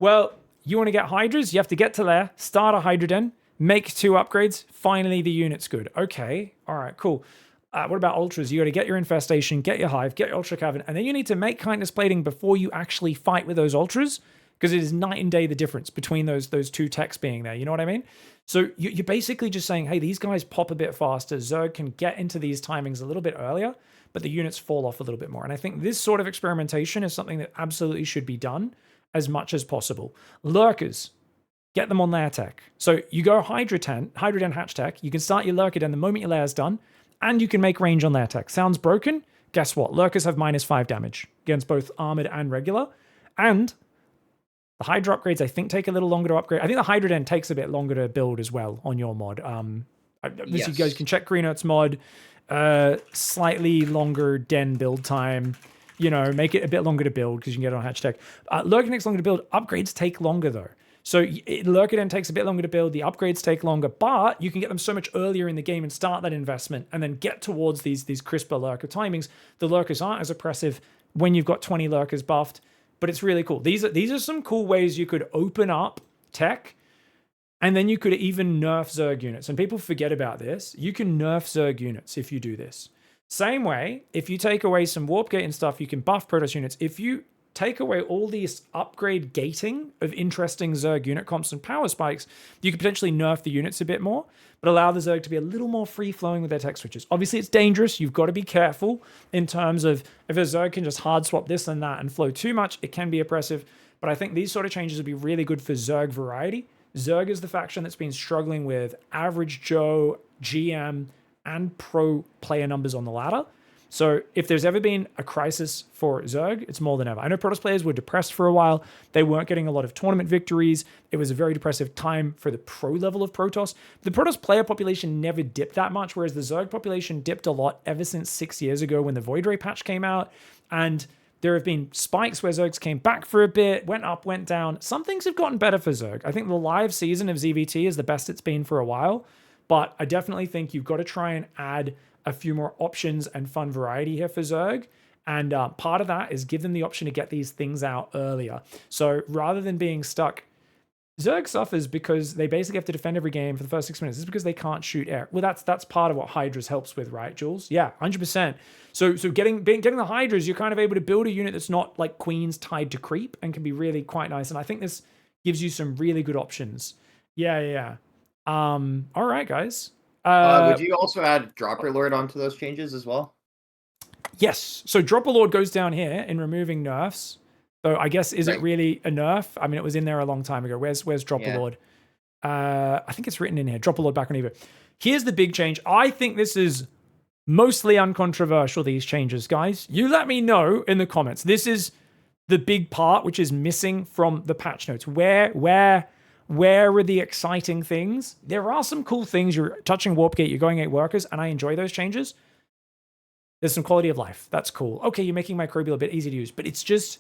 Well, you want to get Hydras, you have to get to there, start a Hydra Den, make 2 upgrades, finally the unit's good. Okay, all right, cool. What about Ultras? You got to get your Infestation, get your Hive, get your Ultra Cavern, and then you need to make chitinous plating before you actually fight with those Ultras, because it is night and day the difference between those two techs being there. You know what I mean? So you're basically just saying, hey, these guys pop a bit faster. Zerg can get into these timings a little bit earlier, but the units fall off a little bit more. And I think this sort of experimentation is something that absolutely should be done as much as possible. Lurkers, get them on lair tech. So you go Hydra Den Hatch Tech, you can start your Lurker Den the moment your lair's done, and you can make range on lair tech. Sounds broken? Guess what? Lurkers have -5 damage against both armored and regular. And the Hydra upgrades, I think, take a little longer to upgrade. I think the Hydra Den takes a bit longer to build as well on your mod. Yes. You guys can check Greenert's mod. Slightly longer Den build time. Make it a bit longer to build because you can get it on Hatch Tech. Lurker takes longer to build. Upgrades take longer, though. So Lurker Den takes a bit longer to build. The upgrades take longer, but you can get them so much earlier in the game and start that investment and then get towards these crisper Lurker timings. The Lurkers aren't as oppressive when you've got 20 Lurkers buffed, but it's really cool. These are some cool ways you could open up tech, and then you could even nerf Zerg units. And people forget about this. You can nerf Zerg units if you do this. Same way, if you take away some Warp Gate and stuff, you can buff Protoss units. If you take away all these upgrade gating of interesting Zerg unit comps and power spikes, you could potentially nerf the units a bit more, but allow the Zerg to be a little more free-flowing with their tech switches. Obviously, it's dangerous. You've got to be careful in terms of if a Zerg can just hard swap this and that and flow too much, it can be oppressive. But I think these sort of changes would be really good for Zerg variety. Zerg is the faction that's been struggling with average Joe, GM, and pro player numbers on the ladder. So if there's ever been a crisis for Zerg, it's more than ever. I know Protoss players were depressed for a while. They weren't getting a lot of tournament victories. It was a very depressive time for the pro level of Protoss. The Protoss player population never dipped that much, whereas the Zerg population dipped a lot ever since 6 years ago when the Void Ray patch came out. And there have been spikes where Zergs came back for a bit, went up, went down. Some things have gotten better for Zerg. I think the live season of ZVT is the best it's been for a while, but I definitely think you've got to try and add a few more options and fun variety here for Zerg. And part of that is give them the option to get these things out earlier. So rather than being stuck, Zerg suffers because they basically have to defend every game for the first 6 minutes. This is because they can't shoot air. Well, that's part of what Hydras helps with, right, Jules? Yeah, 100%. So getting the Hydras, you're kind of able to build a unit that's not like Queens tied to creep and can be really quite nice. And I think this gives you some really good options. Yeah. All right, guys. Would you also add Dropper Lord onto those changes as well? Yes. So Dropper Lord goes down here in removing nerfs. So I guess, is it really a nerf? I mean, it was in there a long time ago. Where's Dropper Lord? I think it's written in here. Dropper Lord back on Evo. Here's the big change. I think this is mostly uncontroversial, these changes, guys. You let me know in the comments. This is the big part which is missing from the patch notes. Where are the exciting things? There are some cool things. You're touching Warp Gate, you're going 8 workers, and I enjoy those changes. There's some quality of life. That's cool. Okay, you're making Microbial a bit easy to use, but it's just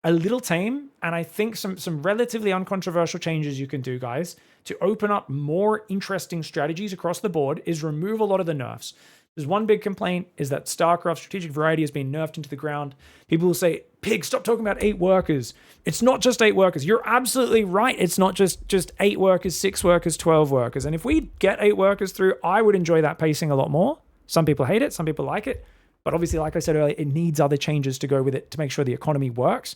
a little tame. And I think some relatively uncontroversial changes you can do, guys, to open up more interesting strategies across the board is remove a lot of the nerfs. There's one big complaint is that StarCraft strategic variety has been nerfed into the ground. People will say, Pig, stop talking about 8 workers. It's not just 8 workers. You're absolutely right. It's not just 8 workers, 6 workers, 12 workers. And if we get 8 workers through, I would enjoy that pacing a lot more. Some people hate it. Some people like it. But obviously, like I said earlier, it needs other changes to go with it to make sure the economy works.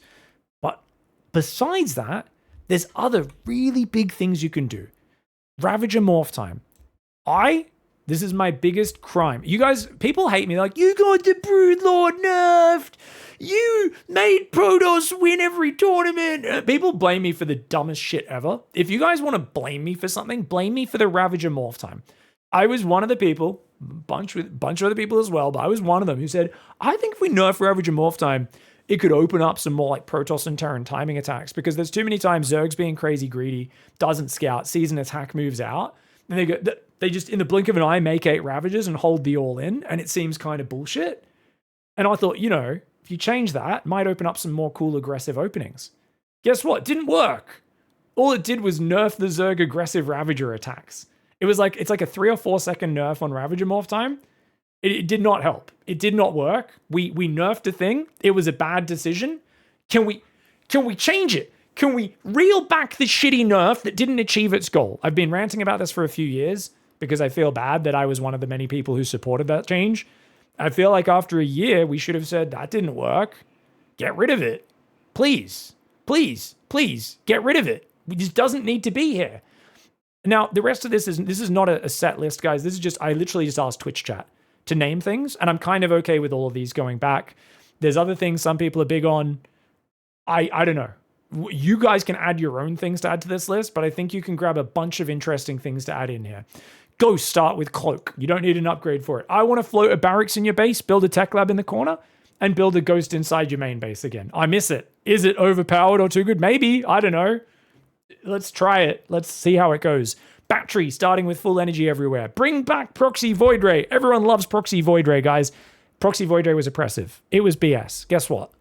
But besides that, there's other really big things you can do. Ravager morph time. This is my biggest crime. You guys, people hate me. Like, you got the Broodlord nerfed. You made Protoss win every tournament. People blame me for the dumbest shit ever. If you guys want to blame me for something, blame me for the Ravager morph time. I was one of the people, bunch of other people as well, but I was one of them who said, I think if we nerf Ravager morph time, it could open up some more like Protoss and Terran timing attacks, because there's too many times Zerg's being crazy greedy, doesn't scout, sees an attack, moves out, and they just in the blink of an eye make 8 Ravagers and hold the all in, and it seems kind of bullshit. And I thought, if you change that, it might open up some more cool aggressive openings. Guess what? It didn't work. All it did was nerf the Zerg aggressive Ravager attacks. It's like a 3 or 4 second nerf on Ravager morph time. It did not help. It did not work. We nerfed a thing. It was a bad decision. Can we change it? Can we reel back the shitty nerf that didn't achieve its goal? I've been ranting about this for a few years because I feel bad that I was one of the many people who supported that change. I feel like after a year, we should have said, that didn't work. Get rid of it. Please, please, please, get rid of it. It just doesn't need to be here. Now, the rest of this is not a set list, guys. This is just, I literally just asked Twitch chat to name things, and I'm kind of okay with all of these going back. There's other things some people are big on. I don't know. You guys can add your own things to add to this list, but I think you can grab a bunch of interesting things to add in here. Go start with Cloak. You don't need an upgrade for it. I want to float a barracks in your base, build a tech lab in the corner, and build a ghost inside your main base again. I miss it. Is it overpowered or too good? Maybe. I don't know. Let's try it. Let's see how it goes. Battery starting with full energy everywhere. Bring back Proxy Void Ray. Everyone loves Proxy Void Ray, guys. Proxy Void Ray was oppressive. It was BS. Guess what?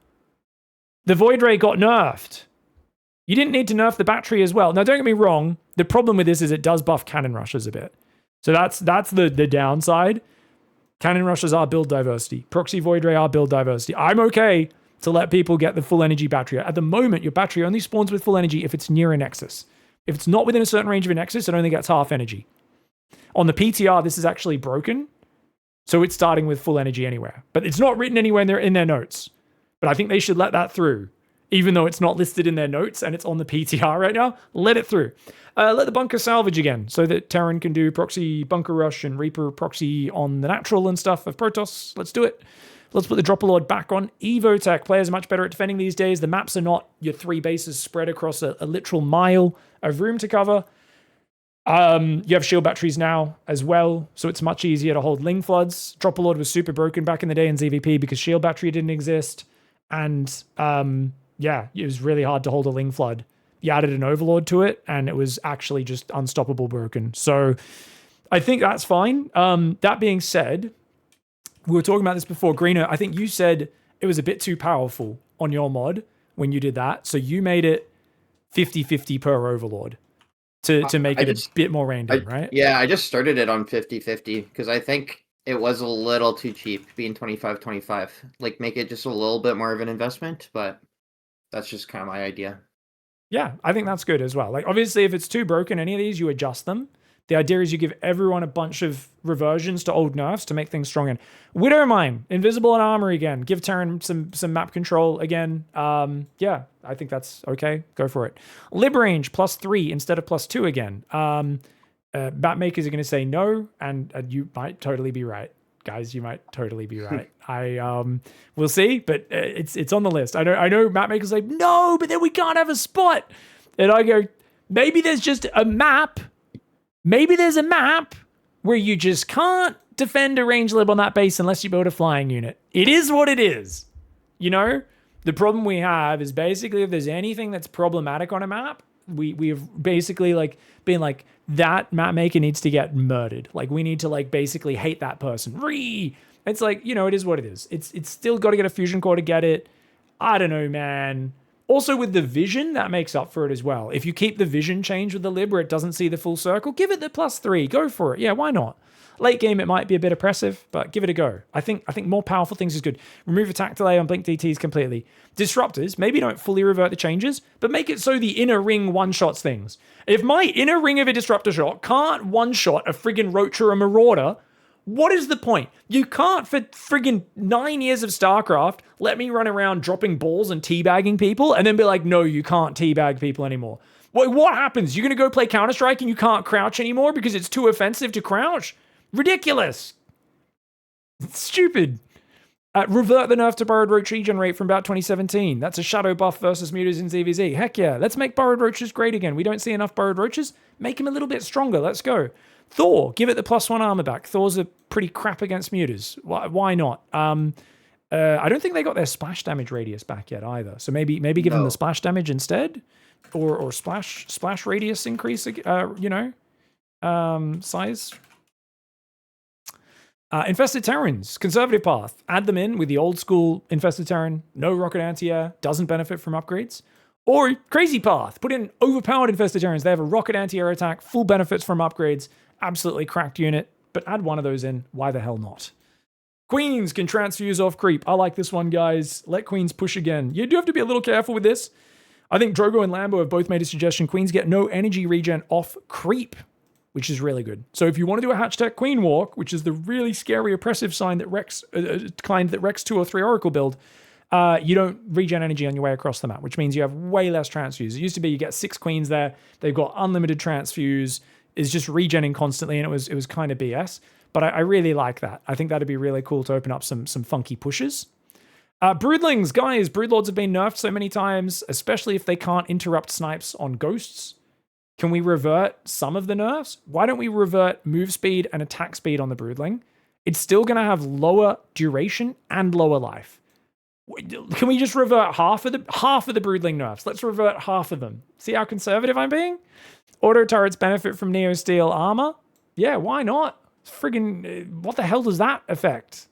The Void Ray got nerfed. You didn't need to nerf the battery as well. Now, don't get me wrong. The problem with this is it does buff cannon rushes a bit. So that's the downside. Cannon rushes are build diversity. Proxy Void Ray are build diversity. I'm okay to let people get the full energy battery. At the moment, your battery only spawns with full energy if it's near a nexus. If it's not within a certain range of a nexus, it only gets half energy. On the PTR, this is actually broken. So it's starting with full energy anywhere. But it's not written anywhere in their notes. But I think they should let that through. even though it's not listed in their notes and it's on the PTR right now. Let it through. Let the bunker salvage again so that Terran can do proxy bunker rush and Reaper proxy on the natural and stuff of Protoss. Let's do it. Let's put the Dropper Lord back on. Evo Tech players are much better at defending these days. The maps are not your 3 bases spread across a literal mile of room to cover. You have shield batteries now as well, so it's much easier to hold Ling Floods. Dropper Lord was super broken back in the day in ZVP because shield battery didn't exist. And yeah, it was really hard to hold a Ling Flood. You added an Overlord to it, and it was actually just unstoppable broken. So I think that's fine. That being said, we were talking about this before. Greener, I think you said it was a bit too powerful on your mod when you did that. So you made it 50-50 per Overlord to make it a bit more random, right? Yeah, I just started it on 50-50 because I think it was a little too cheap being 25-25. Like, make it just a little bit more of an investment, but that's just kind of my idea. Yeah, I think that's good as well. Like, obviously, if it's too broken, any of these, you adjust them. The idea is you give everyone a bunch of reversions to old nerfs to make things strong. And Widowmine, Invisible and Armor again. Give Terran some map control again. Yeah, I think that's okay. Go for it. Librange, +3 instead of +2 again. Mapmakers are going to say no, and you might totally be right. Guys, you might totally be right. We'll see, but it's on the list. I know Mapmakers say, no, but then we can't have a spot. And I go, maybe there's just a map. Maybe there's a map where you just can't defend a range lib on that base unless you build a flying unit. It is what it is. You know, the problem we have is basically if there's anything that's problematic on a map, we've basically like been like, that map maker needs to get murdered. Like, we need to like basically hate that person. It's like, you know, it is what it is. It's still got to get a fusion core to get it. I don't know, man. Also, with the vision, that makes up for it as well. If you keep the vision change with the lib where it doesn't see the full circle, give it the +3. Go for it. Yeah, why not? Late game, it might be a bit oppressive, but give it a go. I think more powerful things is good. Remove attack delay on blink DTs completely. Disruptors, maybe don't fully revert the changes, but make it so the inner ring one-shots things. If my inner ring of a disruptor shot can't one-shot a friggin' Roach or a Marauder, what is the point? You can't, for friggin' 9 years of StarCraft, let me run around dropping balls and teabagging people and then be like, no, you can't teabag people anymore. What happens? You're going to go play Counter-Strike and you can't crouch anymore because it's too offensive to crouch? Ridiculous. It's stupid. Revert the nerf to Burrowed Roach regenerate from about 2017. That's a shadow buff versus mutas in ZVZ. Heck yeah. Let's make Burrowed Roaches great again. We don't see enough Burrowed Roaches. Make them a little bit stronger. Let's go. Thor, give it the +1 armor back. Thor's a pretty crap against mutas. Why not? I don't think they got their splash damage radius back yet either. So maybe give them the splash damage instead, or splash radius increase. Size. Infested Terrans, conservative path. Add them in with the old school Infested Terran. No rocket anti-air, doesn't benefit from upgrades. Or crazy path. Put in overpowered Infested Terrans. They have a rocket anti-air attack, full benefits from upgrades. Absolutely cracked unit, but add one of those in. Why the hell not? Queens can transfuse off creep. I like this one, guys. Let Queens push again. You do have to be a little careful with this. I think Drogo and Lambo have both made a suggestion. Queens get no energy regen off creep, which is really good. So if you want to do a Hatch Tech Queen Walk, which is the really scary oppressive sign that Rex, kind that Rex 2 or 3 Oracle build, you don't regen energy on your way across the map, which means you have way less transfuse. It used to be you get 6 queens there. They've got unlimited transfuse. It's just regenning constantly, and it was kind of BS. But I really like that. I think that'd be really cool to open up some funky pushes. Broodlings, guys. Broodlords have been nerfed so many times, especially if they can't interrupt snipes on ghosts. Can we revert some of the nerfs? Why don't we revert move speed and attack speed on the Broodling? It's still going to have lower duration and lower life. Can we just revert half of the Broodling nerfs? Let's revert half of them. See how conservative I'm being? Auto turrets benefit from Neo Steel armor. Yeah, why not? Friggin', what the hell does that affect?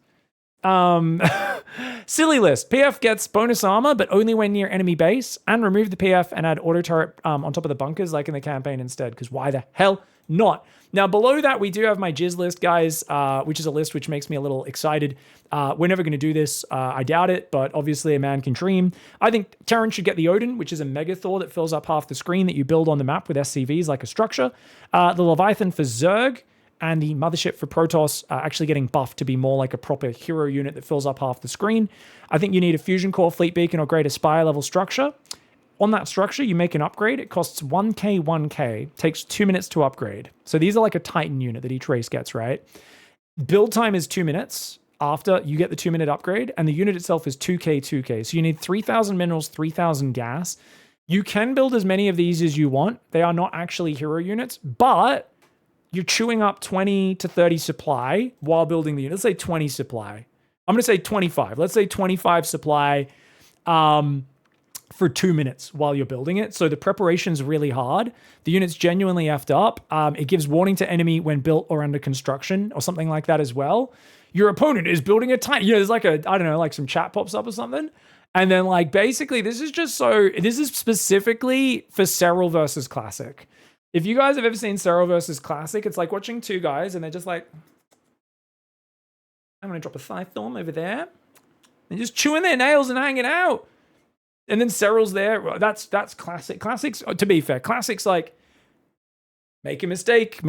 Silly list. PF gets bonus armor, but only when near enemy base, and remove the PF and add auto turret on top of the bunkers like in the campaign instead, because why the hell not? Now, below that, we do have my Jizz list, guys, which is a list which makes me a little excited. We're never going to do this. I doubt it, but obviously a man can dream. I think Terran should get the Odin, which is a Mega Thor that fills up half the screen that you build on the map with SCVs like a structure. The Leviathan for Zerg, and the mothership for Protoss are actually getting buffed to be more like a proper hero unit that fills up half the screen. I think you need a fusion core, fleet beacon, or greater spire level structure. On that structure, you make an upgrade. It costs 1k, takes 2 minutes to upgrade. So these are like a Titan unit that each race gets, right? Build time is 2 minutes after you get the 2-minute upgrade, and the unit itself is 2k. So you need 3,000 minerals, 3,000 gas. You can build as many of these as you want. They are not actually hero units, but you're chewing up 20 to 30 supply while building the unit. Let's say 20 supply. I'm going to say 25. Let's say 25 supply for 2 minutes while you're building it. So the preparation's really hard. The unit's genuinely effed up. It gives warning to enemy when built or under construction or something like that as well. Your opponent is building a tiny, there's like I don't know, like some chat pops up or something. And then like, basically this is specifically for Serral versus Classic. If you guys have ever seen Serral versus Classic, it's like watching two guys and they're just like, I'm going to drop a Scythorm over there. And just chewing their nails and hanging out. And then Serral's there. That's Classic. Classic's, to be fair, Classic's like, make a mistake,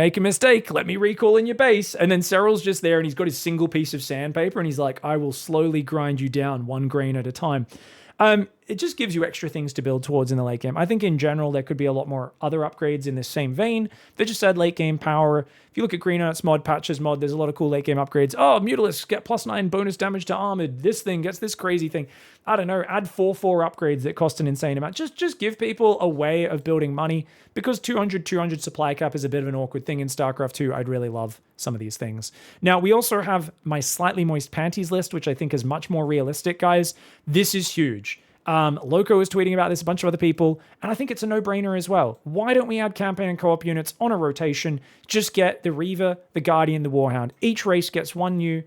let me recall in your base. And then Serral's just there and he's got his single piece of sandpaper and he's like, I will slowly grind you down 1 grain at a time. It just gives you extra things to build towards in the late game. I think in general, there could be a lot more other upgrades in this same vein. They just add late game power. If you look at Green Arts mod, Patches mod, there's a lot of cool late game upgrades. Oh, Mutalisks get +9 bonus damage to armored. This thing gets this crazy thing. I don't know, add 4 upgrades that cost an insane amount. Just give people a way of building money, because 200 supply cap is a bit of an awkward thing in StarCraft 2. I'd really love some of these things. Now, we also have my slightly moist panties list, which I think is much more realistic, guys. This is huge. Loco is tweeting about this, a bunch of other people, and I think it's a no-brainer as well. Why don't we add campaign and co-op units on a rotation? Just get the Reaver, the Guardian, the Warhound. Each race gets 1 new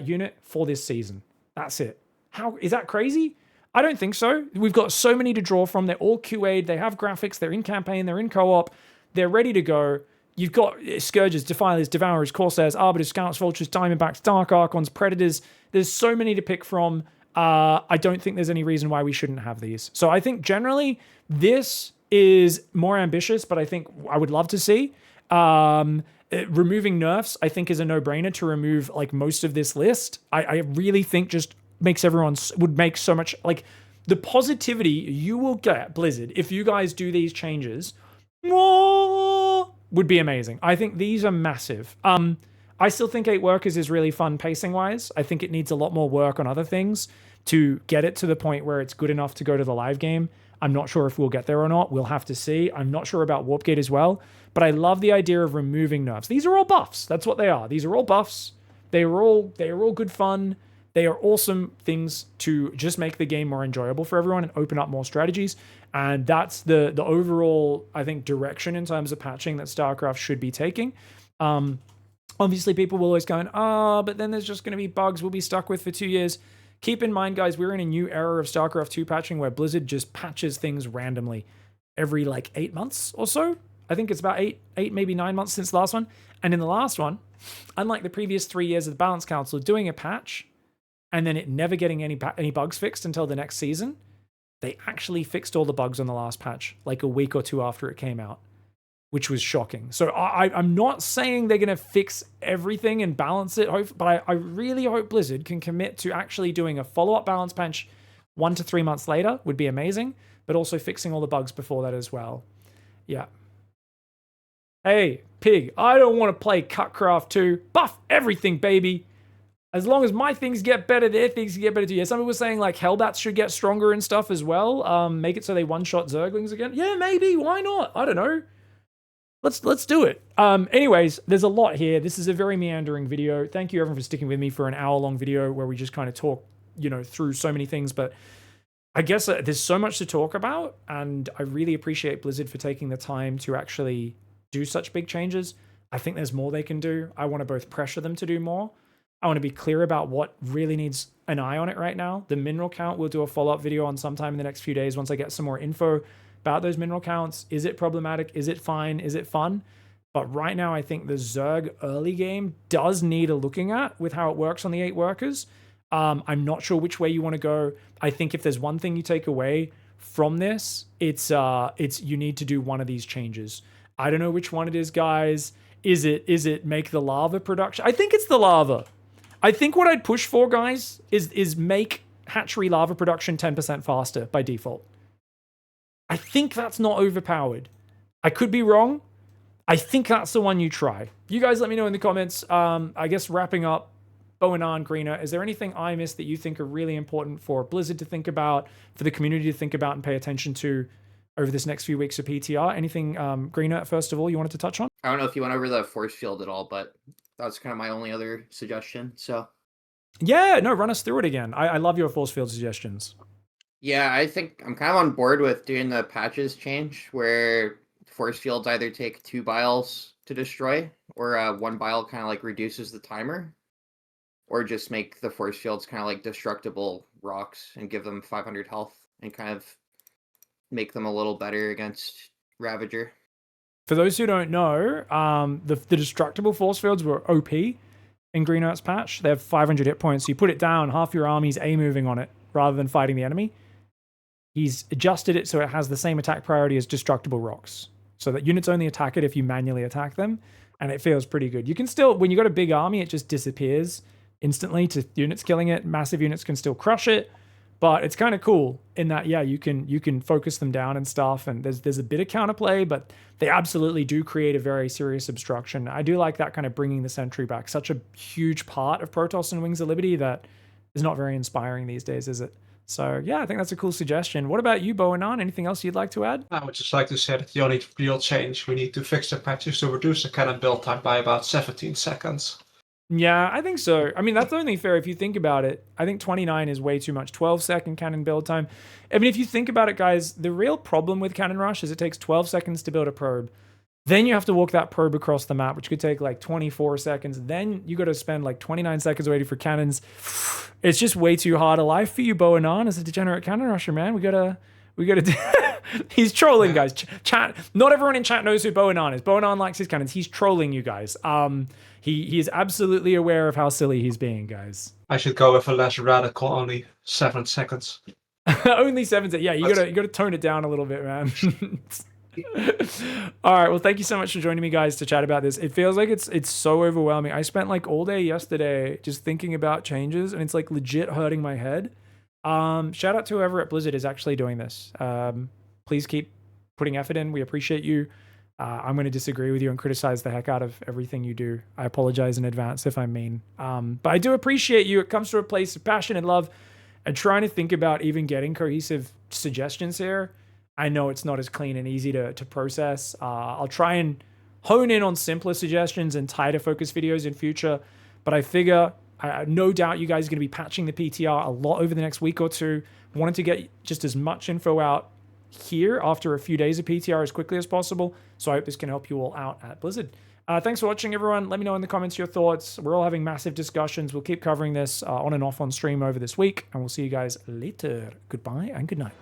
unit for this season. That's it. How is that crazy? I don't think so. We've got so many to draw from. They're all QA'd. They have graphics. They're in campaign. They're in co-op. They're ready to go. You've got Scourges, Defilers, Devourers, Corsairs, Arbiters, Scouts, Vultures, Diamondbacks, Dark Archons, Predators. There's so many to pick from. I don't think there's any reason why we shouldn't have these. So I think generally this is more ambitious, but I think I would love to see. Removing nerfs, I think, is a no-brainer to remove like most of this list. I really think just makes would make so much, like, the positivity you will get, Blizzard, if you guys do these changes, would be amazing. I think these are massive. I still think 8 workers is really fun pacing-wise. I think it needs a lot more work on other things to get it to the point where it's good enough to go to the live game. I'm not sure if we'll get there or not. We'll have to see. I'm not sure about Warpgate as well, but I love the idea of removing nerfs. These are all buffs. That's what they are. These are all buffs. They are all good fun. They are awesome things to just make the game more enjoyable for everyone and open up more strategies. And that's the overall, I think, direction in terms of patching that StarCraft should be taking. Obviously, people will always go, but then there's just going to be bugs we'll be stuck with for 2 years. Keep in mind, guys, we're in a new era of StarCraft 2 patching where Blizzard just patches things randomly every, 8 months or so. I think it's about 8, maybe 9 months since the last one. And in the last one, unlike the previous 3 years of the Balance Council, doing a patch and then it never getting any bugs fixed until the next season, they actually fixed all the bugs on the last patch, like a week or 2 after it came out, which was shocking. So I'm not saying they're going to fix everything and balance it, but I really hope Blizzard can commit to actually doing a follow-up balance patch 1 to 3 months later would be amazing, but also fixing all the bugs before that as well. Yeah. Hey, Pig, I don't want to play Cutcraft 2. Buff everything, baby. As long as my things get better, their things get better too. Yeah, some people were saying like Hellbats should get stronger and stuff as well. Make it so they one-shot Zerglings again. Yeah, maybe. Why not? I don't know. Let's do it. Anyways, there's a lot here. This is a very meandering video. Thank you everyone for sticking with me for an hour-long video where we just kind of talk, through so many things. But I guess there's so much to talk about, and I really appreciate Blizzard for taking the time to actually do such big changes. I think there's more they can do. I want to both pressure them to do more. I want to be clear about what really needs an eye on it right now. The mineral count, we'll do a follow-up video on sometime in the next few days once I get some more info about those mineral counts. Is it problematic? Is it fine? Is it fun? But right now, I think the Zerg early game does need a looking at with how it works on the 8 workers. I'm not sure which way you want to go. I think if there's one thing you take away from this, it's you need to do one of these changes. I don't know which one it is, guys. Is it make the lava production? I think it's the lava. I think what I'd push for, guys, is make hatchery lava production 10% faster by default. I think that's not overpowered. I could be wrong. I think that's the one you try. You guys let me know in the comments. I guess wrapping up, Boanan, Greener, is there anything I missed that you think are really important for Blizzard to think about, for the community to think about and pay attention to over this next few weeks of PTR? Anything, Greener, first of all, you wanted to touch on? I don't know if you went over the force field at all, but that's kind of my only other suggestion. So yeah, no, run us through it again. I love your force field suggestions. yeah, I think I'm kind of on board with doing the patches change where force fields either take 2 biles to destroy, or 1 bile kind of like reduces the timer, or just make the force fields kind of like destructible rocks and give them 500 health and kind of make them a little better against Ravager. For those who don't know, the destructible force fields were OP in Green Arts patch. They have 500 hit points. So you put it down, half your army's A-moving on it rather than fighting the enemy. He's adjusted it so it has the same attack priority as destructible rocks, so that units only attack it if you manually attack them, and it feels pretty good. You can still, when you got a big army, it just disappears instantly to units killing it. Massive units can still crush it, but it's kind of cool in that, yeah, you can focus them down and stuff, and there's a bit of counterplay, but they absolutely do create a very serious obstruction. I do like that kind of bringing the sentry back. Such a huge part of Protoss and Wings of Liberty that is not very inspiring these days, is it? So yeah, I think that's a cool suggestion. What about you, Boanan? Anything else you'd like to add? I would just like to say that the only real change we need to fix the patches to reduce the cannon build time by about 17 seconds. Yeah, I think so. I mean, that's only fair if you think about it. I think 29 is way too much. 12-second cannon build time. I mean, if you think about it, guys, the real problem with Cannon Rush is it takes 12 seconds to build a probe. Then you have to walk that probe across the map, which could take like 24 seconds. Then you got to spend like 29 seconds waiting for cannons. It's just way too hard a life for you, Boanan, as a degenerate cannon rusher, man. We gotta. He's trolling, guys. Chat. Not everyone in chat knows who Boanan is. Boanan likes his cannons. He's trolling you guys. He is absolutely aware of how silly he's being, guys. I should go with a less radical, only 7 seconds. Only 7 seconds. Yeah, you gotta tone it down a little bit, man. All right, well, thank you so much for joining me, guys, to chat about this. It feels like it's so overwhelming. I spent like all day yesterday just thinking about changes, and it's like legit hurting my head. Shout out to whoever at Blizzard is actually doing this. Please keep putting effort in. We appreciate you. I'm going to disagree with you and criticize the heck out of everything you do. I apologize in advance if I'm mean. But I do appreciate you. It comes from a place of passion and love and trying to think about even getting cohesive suggestions here. I know it's not as clean and easy to process. I'll try and hone in on simpler suggestions and tighter focus videos in future. But I figure, no doubt you guys are going to be patching the PTR a lot over the next week or two. Wanted to get just as much info out here after a few days of PTR as quickly as possible. So I hope this can help you all out at Blizzard. Thanks for watching, everyone. Let me know in the comments your thoughts. We're all having massive discussions. We'll keep covering this on and off on stream over this week. And we'll see you guys later. Goodbye and good night.